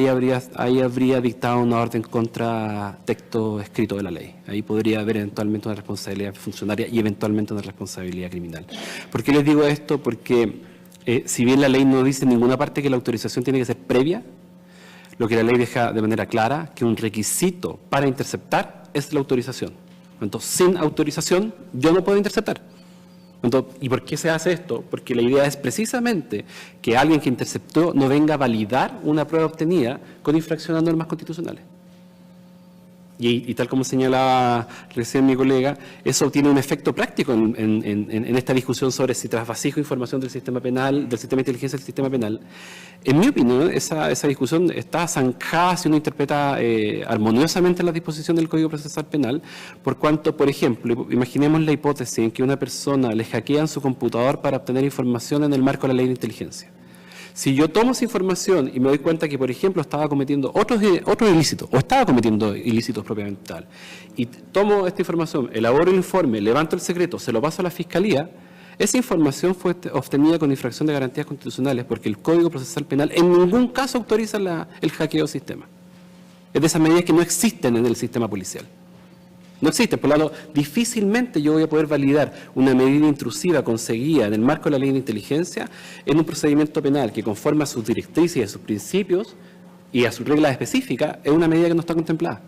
ahí habría dictado una orden contra texto escrito de la ley. Ahí podría haber eventualmente una responsabilidad funcionaria y eventualmente una responsabilidad criminal. ¿Por qué les digo esto? Porque si bien la ley no dice en ninguna parte que la autorización tiene que ser previa, lo que la ley deja de manera clara, que un requisito para interceptar es la autorización. Entonces, sin autorización, yo no puedo interceptar. Entonces, ¿y por qué se hace esto? Porque la idea es precisamente que alguien que interceptó no venga a validar una prueba obtenida con infracción a normas constitucionales. Y tal como señalaba recién mi colega, eso tiene un efecto práctico en esta discusión sobre si trasvasijo información del sistema penal, del sistema de inteligencia del sistema penal. En mi opinión, esa discusión está zanjada si uno interpreta armoniosamente la disposición del Código Procesal Penal, por cuanto, por ejemplo, imaginemos la hipótesis en que una persona le hackean su computador para obtener información en el marco de la ley de inteligencia. Si yo tomo esa información y me doy cuenta que, por ejemplo, estaba cometiendo otros ilícitos, o estaba cometiendo ilícitos propiamente tal, y tomo esta información, elaboro el informe, levanto el secreto, se lo paso a la Fiscalía, esa información fue obtenida con infracción de garantías constitucionales, porque el Código Procesal Penal en ningún caso autoriza el hackeo del sistema. Es de esas medidas que no existen en el sistema policial. No existe, por lo tanto, difícilmente yo voy a poder validar una medida intrusiva conseguida en el marco de la ley de inteligencia en un procedimiento penal que, conforme a sus directrices y a sus principios y a sus reglas específicas, es una medida que no está contemplada.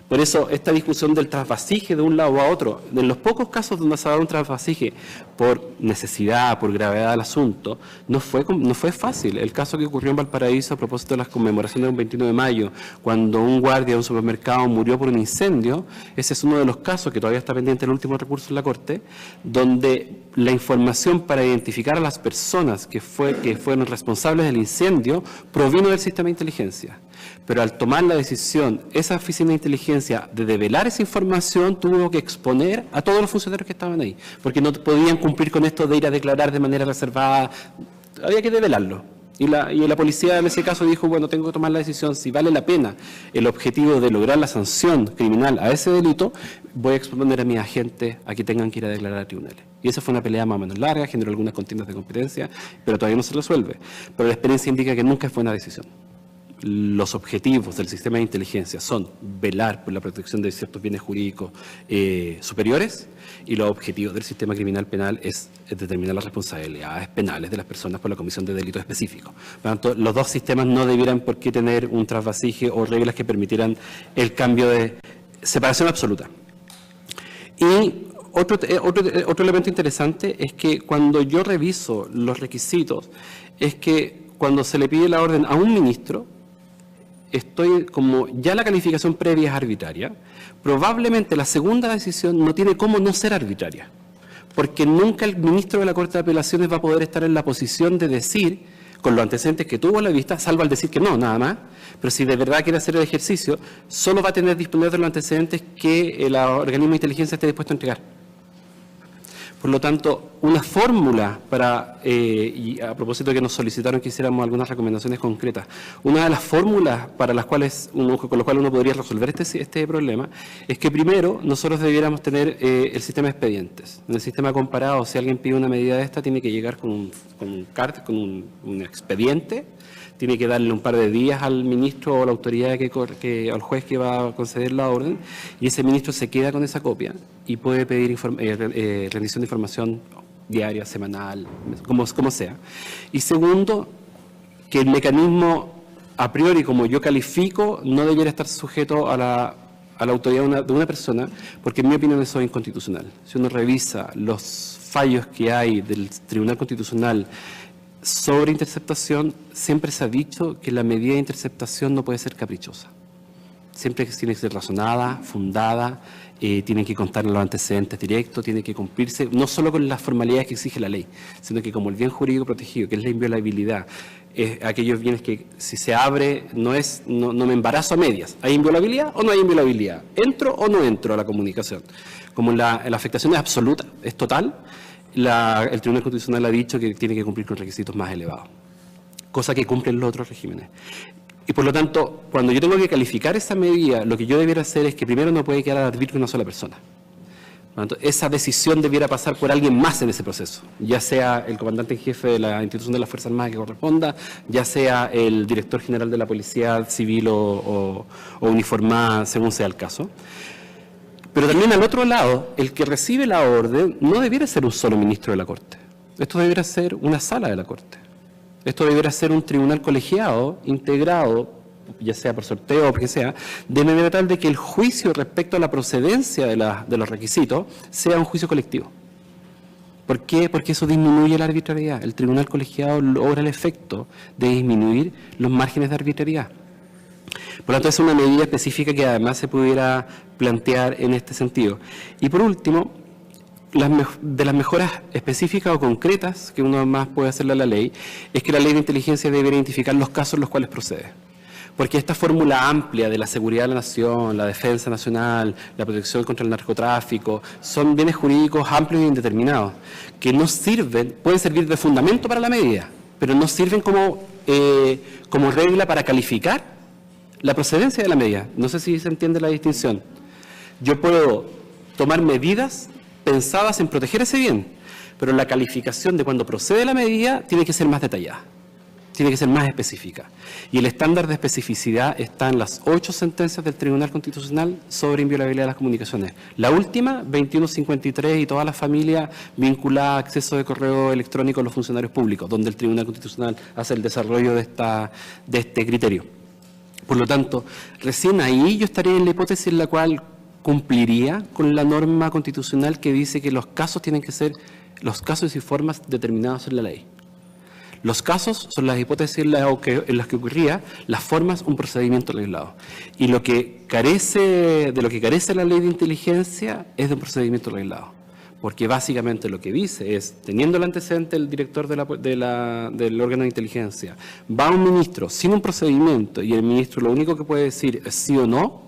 Por eso, esta discusión del trasvasije de un lado a otro, en los pocos casos donde se ha dado un trasvasije por necesidad, por gravedad del asunto, no fue fácil. El caso que ocurrió en Valparaíso a propósito de las conmemoraciones del 21 de mayo, cuando un guardia de un supermercado murió por un incendio, ese es uno de los casos que todavía está pendiente el último recurso en la Corte, donde la información para identificar a las personas que fueron responsables del incendio provino del sistema de inteligencia. Pero al tomar la decisión, esa oficina de inteligencia de develar esa información tuvo que exponer a todos los funcionarios que estaban ahí, porque no podían cumplir con esto de ir a declarar de manera reservada, había que develarlo. Y la policía en ese caso dijo, bueno, tengo que tomar la decisión, si vale la pena el objetivo de lograr la sanción criminal a ese delito, voy a exponer a mis agentes a que tengan que ir a declarar a tribunales. Y esa fue una pelea más o menos larga, generó algunas contiendas de competencia, pero todavía no se resuelve. Pero la experiencia indica que nunca fue una decisión. Los objetivos del sistema de inteligencia son velar por la protección de ciertos bienes jurídicos superiores, y los objetivos del sistema criminal penal es determinar las responsabilidades penales de las personas por la comisión de delitos específicos. Por lo tanto, los dos sistemas no debieran por qué tener un trasvasije o reglas que permitieran el cambio de separación absoluta. Y otro elemento interesante es que cuando yo reviso los requisitos, es que cuando se le pide la orden a un ministro, como ya la calificación previa es arbitraria, probablemente la segunda decisión no tiene cómo no ser arbitraria, porque nunca el ministro de la Corte de Apelaciones va a poder estar en la posición de decir, con los antecedentes que tuvo a la vista, salvo al decir que no, nada más, pero si de verdad quiere hacer el ejercicio, solo va a tener disponibles los antecedentes que el organismo de inteligencia esté dispuesto a entregar. Por lo tanto, una fórmula para, y a propósito de que nos solicitaron que hiciéramos algunas recomendaciones concretas, una de las fórmulas para las cuales con las cuales uno podría resolver este problema es que primero nosotros debiéramos tener el sistema de expedientes. En el sistema comparado, si alguien pide una medida de esta, tiene que llegar con un expediente, tiene que darle un par de días al ministro o la autoridad al juez que va a conceder la orden, y ese ministro se queda con esa copia y puede pedir rendición de información diaria, semanal, como sea. Y segundo, que el mecanismo a priori, como yo califico, no debiera estar sujeto a la autoridad de una persona, porque en mi opinión eso es inconstitucional. Si uno revisa los fallos que hay del Tribunal Constitucional sobre interceptación, siempre se ha dicho que la medida de interceptación no puede ser caprichosa. Siempre tiene que ser razonada, fundada, tiene que contar los antecedentes directos, tiene que cumplirse no solo con las formalidades que exige la ley, sino que como el bien jurídico protegido, que es la inviolabilidad, aquellos bienes que si se abre no me embarazo a medias. ¿Hay inviolabilidad o no hay inviolabilidad? ¿Entro o no entro a la comunicación? Como la afectación es absoluta, es total, el Tribunal Constitucional ha dicho que tiene que cumplir con requisitos más elevados, cosa que cumplen los otros regímenes. Y por lo tanto, cuando yo tengo que calificar esa medida, lo que yo debiera hacer es que primero no puede quedar al arbitrio una sola persona. Por lo tanto, esa decisión debiera pasar por alguien más en ese proceso, ya sea el comandante en jefe de la institución de las Fuerzas Armadas que corresponda, ya sea el director general de la Policía Civil o uniformada, según sea el caso. Pero también al otro lado, el que recibe la orden no debiera ser un solo ministro de la Corte. Esto debiera ser una sala de la Corte. Esto debiera ser un tribunal colegiado, integrado, ya sea por sorteo o por que sea, de manera tal de que el juicio respecto a la procedencia de los requisitos sea un juicio colectivo. ¿Por qué? Porque eso disminuye la arbitrariedad. El tribunal colegiado logra el efecto de disminuir los márgenes de arbitrariedad. Por lo tanto, es una medida específica que además se pudiera plantear en este sentido. Y por último, de las mejoras específicas o concretas que uno más puede hacerle a la ley, es que la ley de inteligencia debe identificar los casos en los cuales procede. Porque esta fórmula amplia de la seguridad de la nación, la defensa nacional, la protección contra el narcotráfico, son bienes jurídicos amplios e indeterminados, que no sirven, pueden servir de fundamento para la medida, pero no sirven como regla para calificar la procedencia de la medida. No sé si se entiende la distinción. Yo puedo tomar medidas pensadas en proteger ese bien, pero la calificación de cuando procede la medida tiene que ser más detallada, tiene que ser más específica. Y el estándar de especificidad está en las 8 sentencias del Tribunal Constitucional sobre inviolabilidad de las comunicaciones. La última, 2153, y toda la familia vinculada a acceso de correo electrónico a los funcionarios públicos, donde el Tribunal Constitucional hace el desarrollo de este criterio. Por lo tanto, recién ahí yo estaría en la hipótesis en la cual cumpliría con la norma constitucional que dice que los casos tienen que ser los casos y formas determinados en la ley. Los casos son las hipótesis en las que ocurría, las formas un procedimiento legislado. Y de lo que carece la ley de inteligencia es de un procedimiento legislado. Porque básicamente lo que dice es, teniendo el antecedente del director del órgano de inteligencia, va un ministro sin un procedimiento y el ministro lo único que puede decir es sí o no,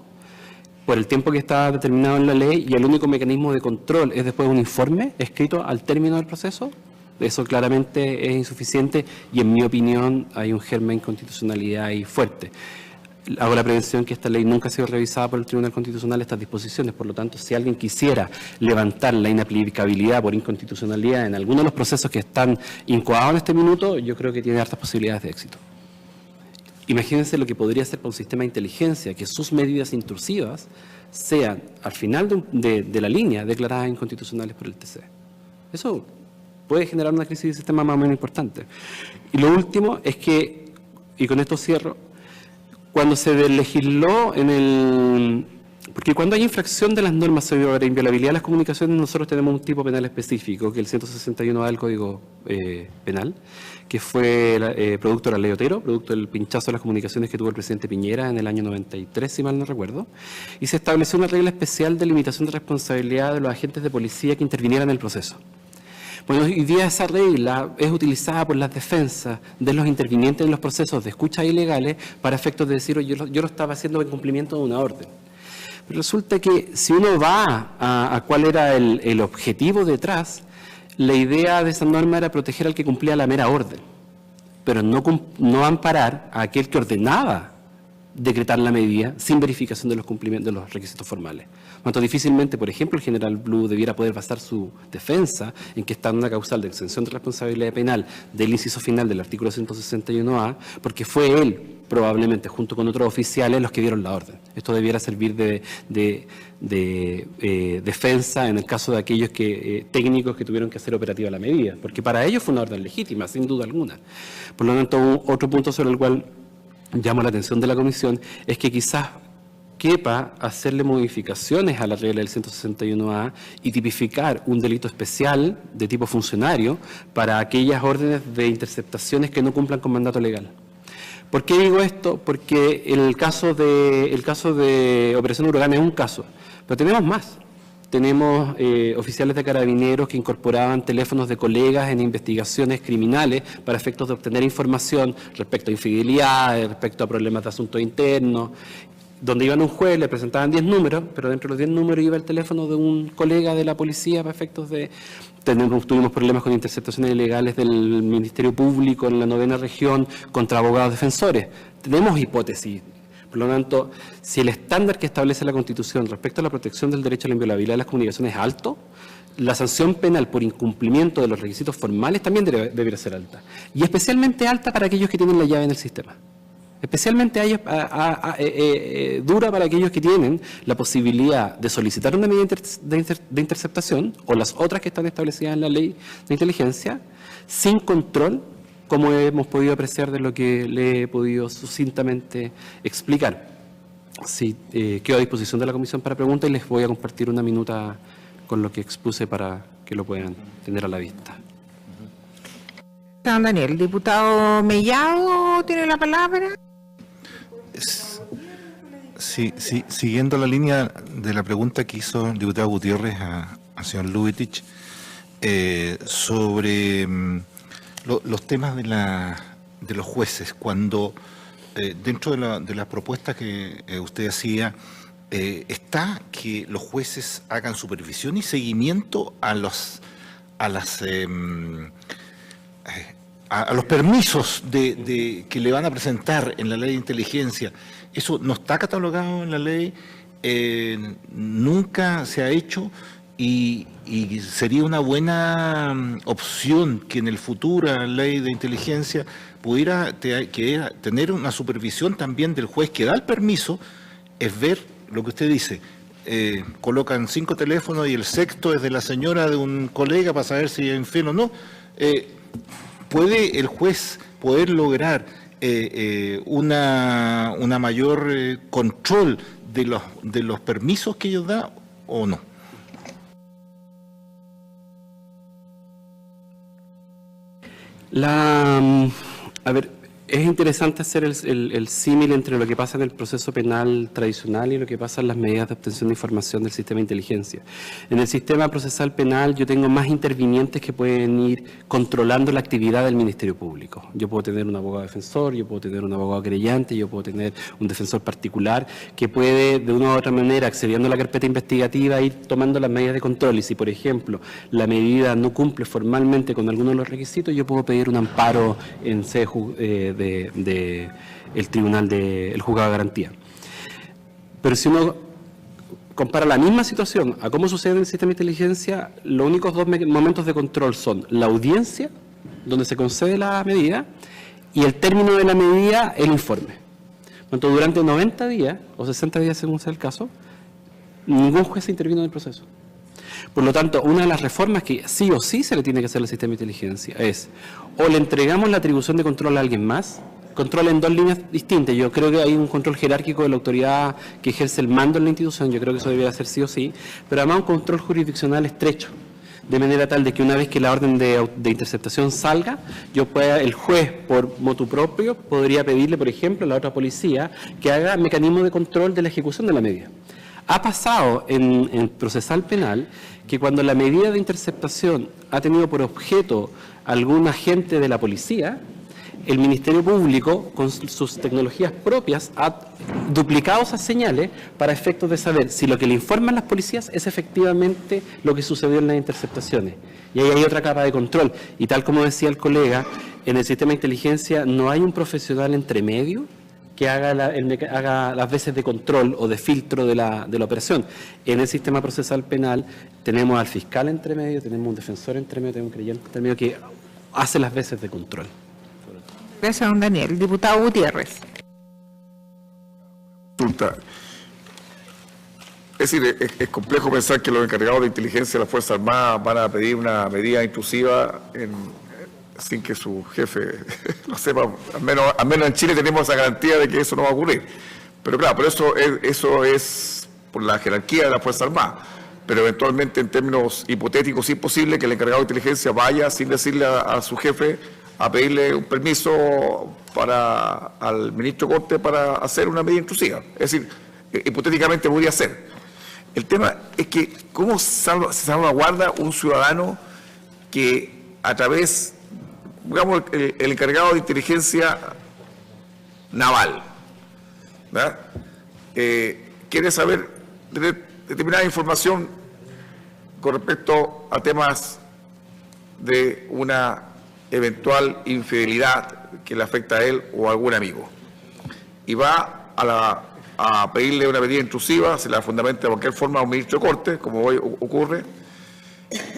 por el tiempo que está determinado en la ley, y el único mecanismo de control es después un informe escrito al término del proceso, eso claramente es insuficiente y en mi opinión hay un germen de inconstitucionalidad ahí fuerte. Hago la prevención que esta ley nunca ha sido revisada por el Tribunal Constitucional, estas disposiciones. Por lo tanto, si alguien quisiera levantar la inaplicabilidad por inconstitucionalidad en alguno de los procesos que están incoados en este minuto, yo creo que tiene hartas posibilidades de éxito. Imagínense lo que podría ser para un sistema de inteligencia, que sus medidas intrusivas sean, al final de la línea, declaradas inconstitucionales por el TC. Eso puede generar una crisis de sistema más o menos importante. Y lo último es que, y con esto cierro, cuando se legisló porque cuando hay infracción de las normas sobre inviolabilidad de las comunicaciones, nosotros tenemos un tipo penal específico, que es el 161A del Código Penal, que fue producto de la ley Otero, producto del pinchazo de las comunicaciones que tuvo el presidente Piñera en el año 93, si mal no recuerdo, y se estableció una regla especial de limitación de responsabilidad de los agentes de policía que intervinieran en el proceso. Bueno, hoy día esa regla es utilizada por las defensas de los intervinientes en los procesos de escuchas ilegales para efectos de decir, oye, yo lo estaba haciendo en cumplimiento de una orden. Pero resulta que si uno va a cuál era el objetivo detrás, la idea de esa norma era proteger al que cumplía la mera orden, pero no amparar a aquel que ordenaba decretar la medida sin verificación de los cumplimientos de los requisitos formales. Por tanto, difícilmente, por ejemplo, el general Blue debiera poder basar su defensa en que está en una causal de exención de responsabilidad penal del inciso final del artículo 161A, porque fue él, probablemente, junto con otros oficiales, los que dieron la orden. Esto debiera servir de defensa en el caso de aquellos técnicos que tuvieron que hacer operativa la medida, porque para ellos fue una orden legítima, sin duda alguna. Por lo tanto, otro punto sobre el cual llamo la atención de la comisión es que quizás quepa hacerle modificaciones a la regla del 161A y tipificar un delito especial de tipo funcionario para aquellas órdenes de interceptaciones que no cumplan con mandato legal. ¿Por qué digo esto? Porque el caso de Operación Huracán es un caso, pero tenemos más. Tenemos oficiales de carabineros que incorporaban teléfonos de colegas en investigaciones criminales para efectos de obtener información respecto a infidelidades, respecto a problemas de asuntos internos, donde iban a un juez, le presentaban 10 números, pero dentro de los 10 números iba el teléfono de un colega de la policía para efectos de... Tuvimos problemas con interceptaciones ilegales del Ministerio Público en la 9ª región contra abogados defensores. Tenemos hipótesis. Por lo tanto, si el estándar que establece la Constitución respecto a la protección del derecho a la inviolabilidad de las comunicaciones es alto, la sanción penal por incumplimiento de los requisitos formales también debería ser alta. Y especialmente alta para aquellos que tienen la llave en el sistema. Especialmente dura para aquellos que tienen la posibilidad de solicitar una medida de interceptación o las otras que están establecidas en la ley de inteligencia sin control, como hemos podido apreciar de lo que le he podido sucintamente explicar. Sí, quedo a disposición de la comisión para preguntas y les voy a compartir una minuta con lo que expuse para que lo puedan tener a la vista. Don Daniel, el diputado Mellado tiene la palabra. Sí, siguiendo la línea de la pregunta que hizo el diputado Gutiérrez al señor Lubetich sobre los temas de los jueces, cuando dentro de la propuesta que usted hacía está que los jueces hagan supervisión y seguimiento a los permisos que le van a presentar en la ley de inteligencia. Eso no está catalogado en la ley, nunca se ha hecho y sería una buena opción que en el futuro la ley de inteligencia pudiera tener una supervisión también del juez que da el permiso, es ver lo que usted dice. Colocan 5 teléfonos y el sexto es de la señora de un colega para saber si es infiel o no. ¿Puede el juez lograr una mayor control de los permisos que ellos dan o no? A ver, es interesante hacer el símil entre lo que pasa en el proceso penal tradicional y lo que pasa en las medidas de obtención de información del sistema de inteligencia. En el sistema procesal penal yo tengo más intervinientes que pueden ir controlando la actividad del Ministerio Público. Yo puedo tener un abogado defensor, yo puedo tener un abogado querellante, yo puedo tener un defensor particular que puede de una u otra manera, accediendo a la carpeta investigativa, ir tomando las medidas de control. Y si, por ejemplo, la medida no cumple formalmente con alguno de los requisitos, yo puedo pedir un amparo en el tribunal del juzgado de garantía. Pero si uno compara la misma situación a cómo sucede en el sistema de inteligencia, los únicos 2 momentos de control son la audiencia, donde se concede la medida, y el término de la medida, el informe. Por tanto, durante 90 días, o 60 días según sea el caso, ningún juez intervino en el proceso. Por lo tanto, una de las reformas que sí o sí se le tiene que hacer al sistema de inteligencia es o le entregamos la atribución de control a alguien más, control en 2 líneas distintas. Yo creo que hay un control jerárquico de la autoridad que ejerce el mando en la institución, yo creo que eso debería ser sí o sí, pero además un control jurisdiccional estrecho, de manera tal de que una vez que la orden de interceptación salga, el juez, por motu propio, podría pedirle, por ejemplo, a la otra policía que haga mecanismo de control de la ejecución de la medida. Ha pasado en procesal penal que cuando la medida de interceptación ha tenido por objeto algún agente de la policía, el Ministerio Público, con sus tecnologías propias, ha duplicado esas señales para efectos de saber si lo que le informan las policías es efectivamente lo que sucedió en las interceptaciones. Y ahí hay otra capa de control. Y tal como decía el colega, en el sistema de inteligencia no hay un profesional entre medio que haga las veces de control o de filtro de la operación. En el sistema procesal penal tenemos al fiscal entre medio, tenemos un defensor entre medio, tenemos un creyente entre medio que hace las veces de control. Gracias, don Daniel. Diputado Gutiérrez. Es decir, es complejo pensar que los encargados de inteligencia de las Fuerzas Armadas van a pedir una medida intrusiva sin que su jefe lo sepa. Al menos en Chile tenemos esa garantía de que eso no va a ocurrir. Pero claro, eso es por la jerarquía de las Fuerzas Armadas. Pero eventualmente, en términos hipotéticos, es posible que el encargado de inteligencia vaya sin decirle a su jefe a pedirle un permiso al ministro Corte para hacer una medida intrusiva. Es decir, hipotéticamente podría ser. El tema es que cómo se salvaguarda un ciudadano que a través, digamos, el encargado de inteligencia naval, ¿verdad? Quiere saber determinada información con respecto a temas de una eventual infidelidad que le afecta a él o a algún amigo. Y va a pedirle una medida intrusiva, se la fundamenta de cualquier forma a un ministro de Corte, como hoy ocurre,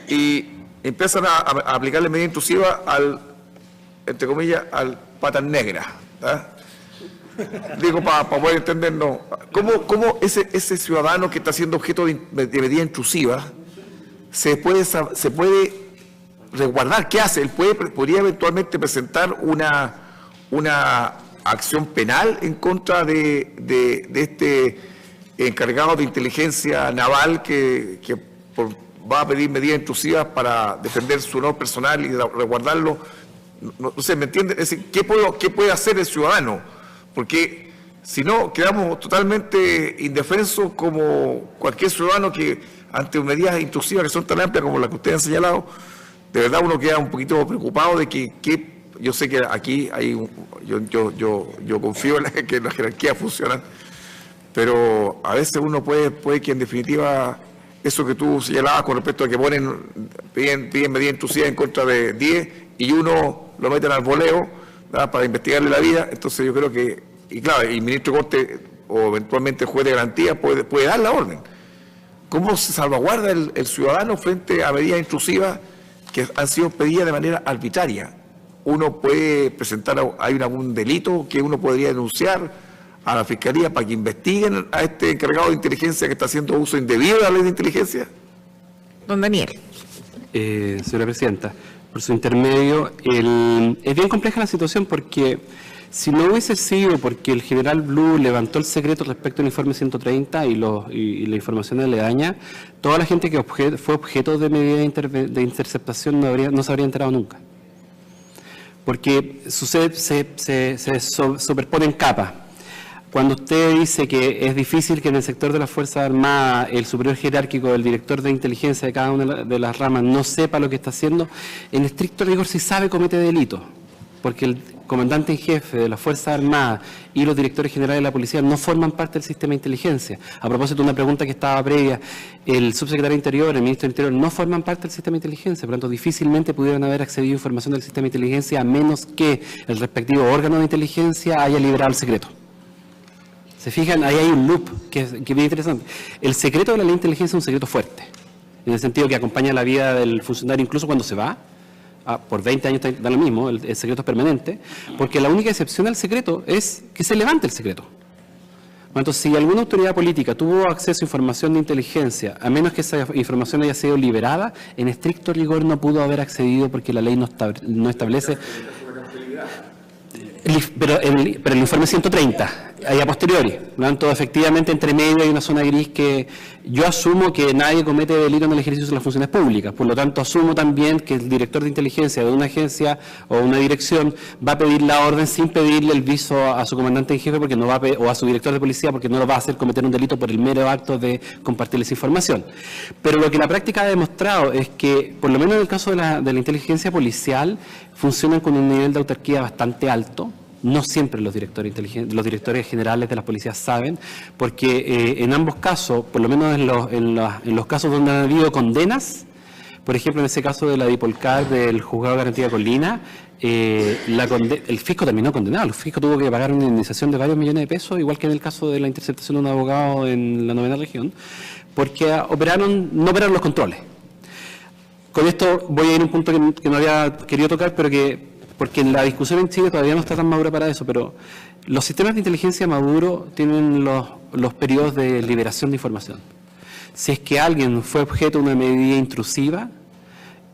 y empiezan a aplicarle medida intrusiva entre comillas, al patas negras. Digo, para poder entendernos, ¿cómo ese ciudadano que está siendo objeto de medida intrusiva se puede resguardar? ¿Qué hace? Él podría eventualmente presentar una acción penal en contra de este encargado de inteligencia naval que va a pedir medidas intrusivas para defender su honor personal y resguardarlo. No sé, ¿me entiende? Es decir, ¿qué puede hacer el ciudadano? Porque si no, quedamos totalmente indefensos como cualquier ciudadano que ante medidas intrusivas que son tan amplias como las que ustedes han señalado, de verdad uno queda un poquito preocupado de que yo sé que aquí hay yo confío en que las jerarquías funcionan, pero a veces uno puede que en definitiva eso que tú señalabas con respecto a que piden medidas intrusivas en contra de 10 y uno lo meten al voleo, ¿verdad?, para investigarle la vida. Entonces yo creo que, y claro, el ministro de Corte o eventualmente el juez de garantía puede dar la orden. ¿Cómo se salvaguarda el ciudadano frente a medidas intrusivas que han sido pedidas de manera arbitraria? Uno puede presentar, hay algún delito que uno podría denunciar a la Fiscalía para que investiguen a este encargado de inteligencia que está haciendo uso indebido de la ley de inteligencia. Don Daniel. Señora Presidenta, por su intermedio, es bien compleja la situación porque si no hubiese sido porque el general Blue levantó el secreto respecto al informe 130 y la información aledaña, toda la gente que fue objeto de medida de interceptación no se habría enterado nunca. Porque se superponen capas. Cuando usted dice que es difícil que en el sector de las Fuerzas Armadas el superior jerárquico, el director de inteligencia de cada una de las ramas no sepa lo que está haciendo, en estricto rigor si sabe comete delito, porque el comandante en jefe de las Fuerzas Armadas y los directores generales de la policía no forman parte del sistema de inteligencia. A propósito de una pregunta que estaba previa, el subsecretario de Interior, el ministro de Interior no forman parte del sistema de inteligencia, por lo tanto difícilmente pudieran haber accedido a información del sistema de inteligencia a menos que el respectivo órgano de inteligencia haya liberado el secreto. ¿Se fijan? Ahí hay un loop que es bien interesante. El secreto de la ley de inteligencia es un secreto fuerte, en el sentido que acompaña la vida del funcionario incluso cuando se va. Por 20 años da lo mismo, el secreto es permanente, porque la única excepción al secreto es que se levante el secreto. Entonces, si alguna autoridad política tuvo acceso a información de inteligencia, a menos que esa información haya sido liberada, en estricto rigor no pudo haber accedido porque la ley no establece... Pero el informe 130, ahí a posteriori. Por lo tanto, efectivamente, entre medio hay una zona gris que yo asumo que nadie comete delito en el ejercicio de las funciones públicas. Por lo tanto, asumo también que el director de inteligencia de una agencia o una dirección va a pedir la orden sin pedirle el viso a su comandante en jefe porque no va a o a su director de policía porque no lo va a hacer cometer un delito por el mero acto de compartirles información. Pero lo que la práctica ha demostrado es que, por lo menos en el caso de la inteligencia policial, funcionan con un nivel de autarquía bastante alto. No siempre los directores generales de las policías saben, porque en ambos casos, por lo menos en los casos donde han habido condenas, por ejemplo en ese caso de la Dipolcar del Juzgado de Garantía de Colina, el fisco terminó condenado, el fisco tuvo que pagar una indemnización de varios millones de pesos, igual que en el caso de la interceptación de un abogado en la 9ª región, porque no operaron los controles. Con esto voy a ir a un punto que no había querido tocar, pero porque la discusión en Chile todavía no está tan madura para eso, pero los sistemas de inteligencia maduro tienen los periodos de liberación de información. Si es que alguien fue objeto de una medida intrusiva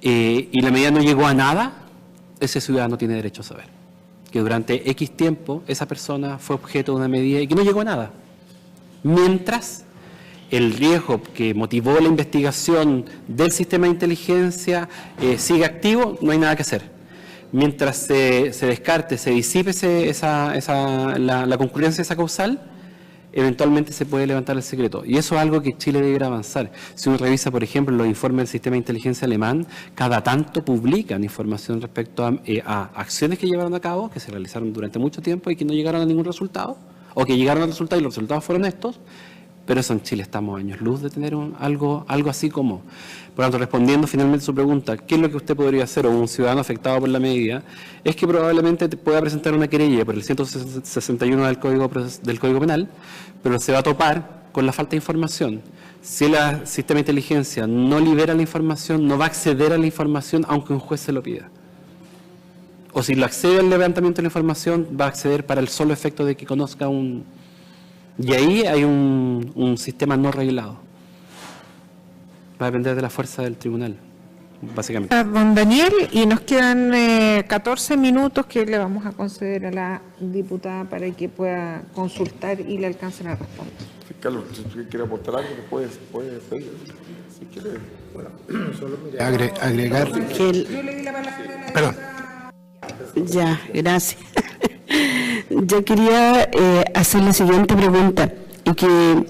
y la medida no llegó a nada, ese ciudadano tiene derecho a saber que durante X tiempo esa persona fue objeto de una medida y que no llegó a nada. Mientras el riesgo que motivó la investigación del sistema de inteligencia sigue activo, no hay nada que hacer. Mientras se descarte, se disipe la concurrencia de esa causal, eventualmente se puede levantar el secreto. Y eso es algo que Chile debería avanzar. Si uno revisa, por ejemplo, los informes del sistema de inteligencia alemán, cada tanto publican información respecto a acciones que llevaron a cabo, que se realizaron durante mucho tiempo y que no llegaron a ningún resultado, o que llegaron al resultado y los resultados fueron estos. Pero eso en Chile estamos años luz de tener algo así como. Por lo tanto, respondiendo finalmente a su pregunta, ¿qué es lo que usted podría hacer o un ciudadano afectado por la medida? Es que probablemente pueda presentar una querella por el 161 del Código Penal, pero se va a topar con la falta de información. Si el sistema de inteligencia no libera la información, no va a acceder a la información aunque un juez se lo pida. O si lo accede al levantamiento de la información, va a acceder para el solo efecto de que conozca Y ahí hay un sistema no reglado. Va a depender de la fuerza del tribunal, básicamente. Don Daniel, y nos quedan 14 minutos que le vamos a conceder a la diputada para que pueda consultar y le alcancen a responder. Fiscal, si usted quiere aportar algo, puede pedir. Si quiere. Bueno, solo agregar. Yo le di la palabra a la Perdón. Ya, gracias. Yo quería hacer la siguiente pregunta y que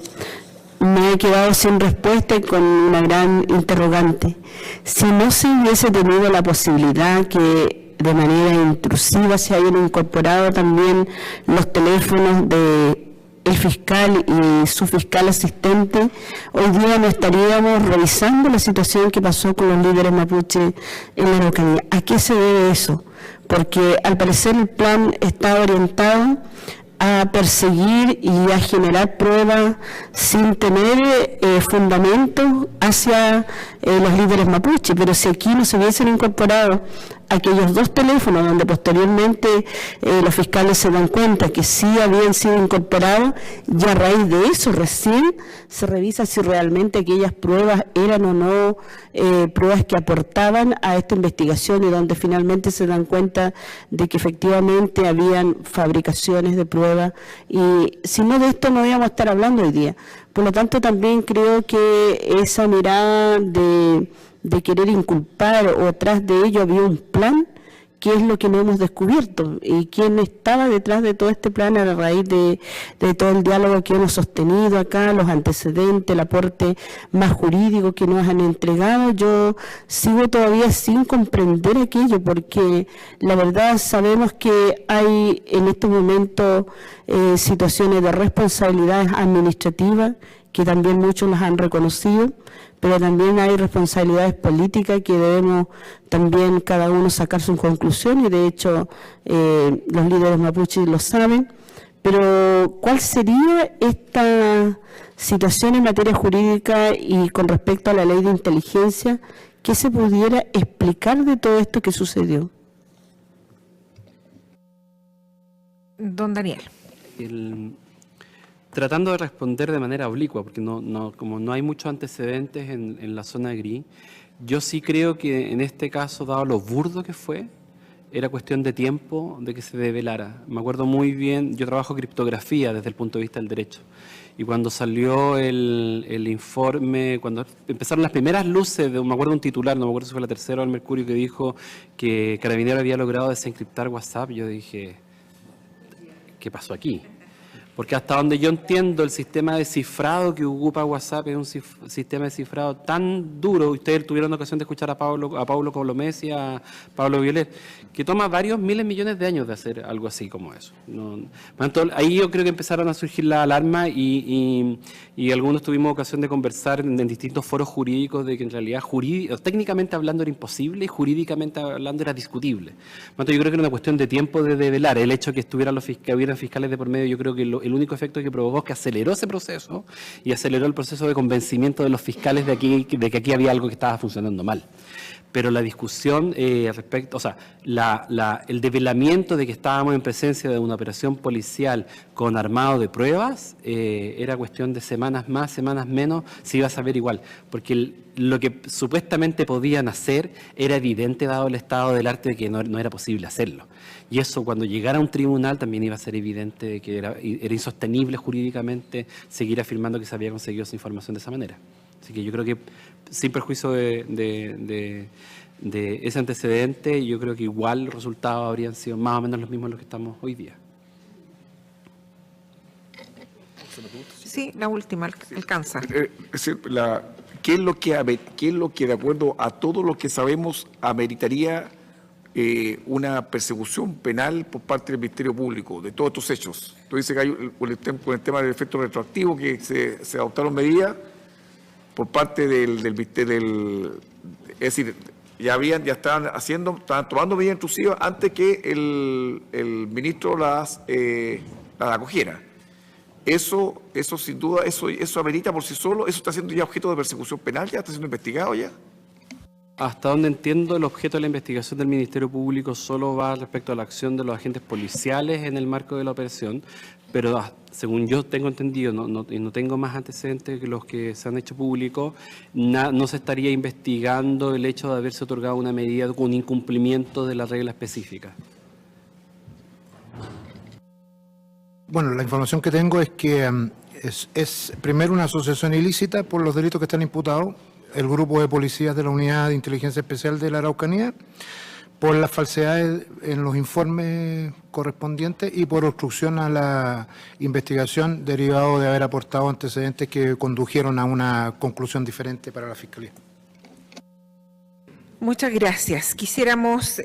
me he quedado sin respuesta y con una gran interrogante. Si no se hubiese tenido la posibilidad que de manera intrusiva se hayan incorporado también los teléfonos de el fiscal y su fiscal asistente, hoy día no estaríamos revisando la situación que pasó con los líderes mapuche en la Araucanía. ¿A qué se debe eso? Porque al parecer el plan está orientado a perseguir y a generar pruebas sin tener fundamentos hacia los líderes mapuche, pero si aquí no se hubiesen incorporado aquellos dos teléfonos donde posteriormente los fiscales se dan cuenta que sí habían sido incorporados, y a raíz de eso recién se revisa si realmente aquellas pruebas eran o no pruebas que aportaban a esta investigación y donde finalmente se dan cuenta de que efectivamente habían fabricaciones de pruebas, y si no, de esto no íbamos a estar hablando hoy día. Por lo tanto, también creo que esa mirada de querer inculpar o atrás de ello había un plan, que es lo que no hemos descubierto, y quién estaba detrás de todo este plan a raíz de todo el diálogo que hemos sostenido acá, los antecedentes, el aporte más jurídico que nos han entregado. Yo sigo todavía sin comprender aquello, porque la verdad sabemos que hay en este momento situaciones de responsabilidades administrativas que también muchos las han reconocido, pero también hay responsabilidades políticas que debemos también cada uno sacar sus conclusiones, y de hecho los líderes mapuches lo saben. Pero ¿cuál sería esta situación en materia jurídica y con respecto a la ley de inteligencia? ¿Qué se pudiera explicar de todo esto que sucedió? Don Daniel. Tratando de responder de manera oblicua, porque como no hay muchos antecedentes en la zona gris, yo sí creo que en este caso, dado lo burdo que fue, era cuestión de tiempo de que se develara. Me acuerdo muy bien, yo trabajo criptografía desde el punto de vista del derecho, y cuando salió el informe, cuando empezaron las primeras luces, me acuerdo un titular, no me acuerdo si fue la Tercera o el Mercurio, que dijo que Carabineros había logrado desencriptar WhatsApp, yo dije, ¿qué pasó aquí? Porque hasta donde yo entiendo, el sistema de cifrado que ocupa WhatsApp es un sistema de cifrado tan duro. Ustedes tuvieron ocasión de escuchar a Paulo Colomés y a Pablo Violet, que toma varios miles millones de años de hacer algo así como eso. Ahí yo creo que empezaron a surgir las alarmas y algunos tuvimos ocasión de conversar en distintos foros jurídicos de que en realidad técnicamente hablando era imposible y jurídicamente hablando era discutible. Yo creo que era una cuestión de tiempo de develar. El hecho de que hubieran fiscales de por medio, yo creo que el único efecto que provocó es que aceleró ese proceso y aceleró el proceso de convencimiento de los fiscales de que aquí había algo que estaba funcionando mal. Pero la discusión respecto, o sea, el develamiento de que estábamos en presencia de una operación policial con armado de pruebas era cuestión de semanas más, semanas menos, se iba a saber igual, porque lo que supuestamente podían hacer era evidente dado el estado del arte de que no era posible hacerlo. Y eso cuando llegara a un tribunal también iba a ser evidente de que era insostenible jurídicamente seguir afirmando que se había conseguido esa información de esa manera. Así que yo creo que sin perjuicio de ese antecedente, yo creo que igual los resultados habrían sido más o menos los mismos en los que estamos hoy día. Sí, la última, alcanza. ¿Qué es lo que de acuerdo a todo lo que sabemos ameritaría una persecución penal por parte del Ministerio Público de todos estos hechos? Tú dices que hay con el tema del efecto retroactivo que se adoptaron medidas por parte del es decir, ya estaban tomando medidas intrusivas antes que el ministro las acogiera. Eso sin duda, eso amerita por sí solo, eso está siendo ya objeto de persecución penal, ya está siendo investigado ya. Hasta donde entiendo, el objeto de la investigación del Ministerio Público solo va respecto a la acción de los agentes policiales en el marco de la operación, pero según yo tengo entendido, no tengo más antecedentes que los que se han hecho públicos, no se estaría investigando el hecho de haberse otorgado una medida con incumplimiento de la regla específica. Bueno, la información que tengo es que es primero una asociación ilícita por los delitos que están imputados, el grupo de policías de la Unidad de Inteligencia Especial de la Araucanía, por las falsedades en los informes correspondientes y por obstrucción a la investigación derivado de haber aportado antecedentes que condujeron a una conclusión diferente para la Fiscalía. Muchas gracias. Quisiéramos,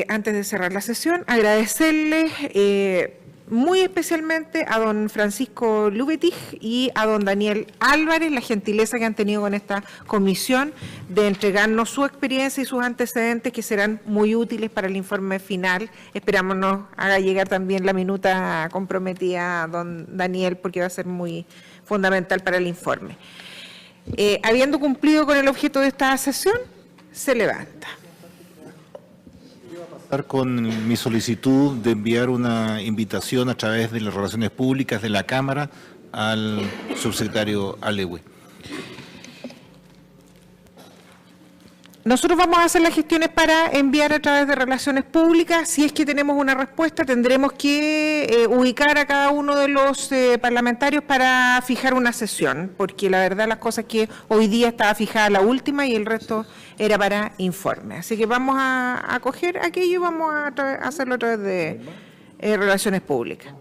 antes de cerrar la sesión, agradecerle muy especialmente a don Francisco Lubetich y a don Daniel Álvarez la gentileza que han tenido con esta comisión de entregarnos su experiencia y sus antecedentes que serán muy útiles para el informe final. Esperamos nos haga llegar también la minuta comprometida a don Daniel porque va a ser muy fundamental para el informe. Habiendo cumplido con el objeto de esta sesión, se levanta. Con mi solicitud de enviar una invitación a través de las relaciones públicas de la Cámara al subsecretario Alewi. Nosotros vamos a hacer las gestiones para enviar a través de relaciones públicas. Si es que tenemos una respuesta, tendremos que ubicar a cada uno de los parlamentarios para fijar una sesión, porque la verdad las cosas que hoy día estaba fijada la última y el resto era para informe. Así que vamos a coger aquello y vamos a hacerlo a través de relaciones públicas.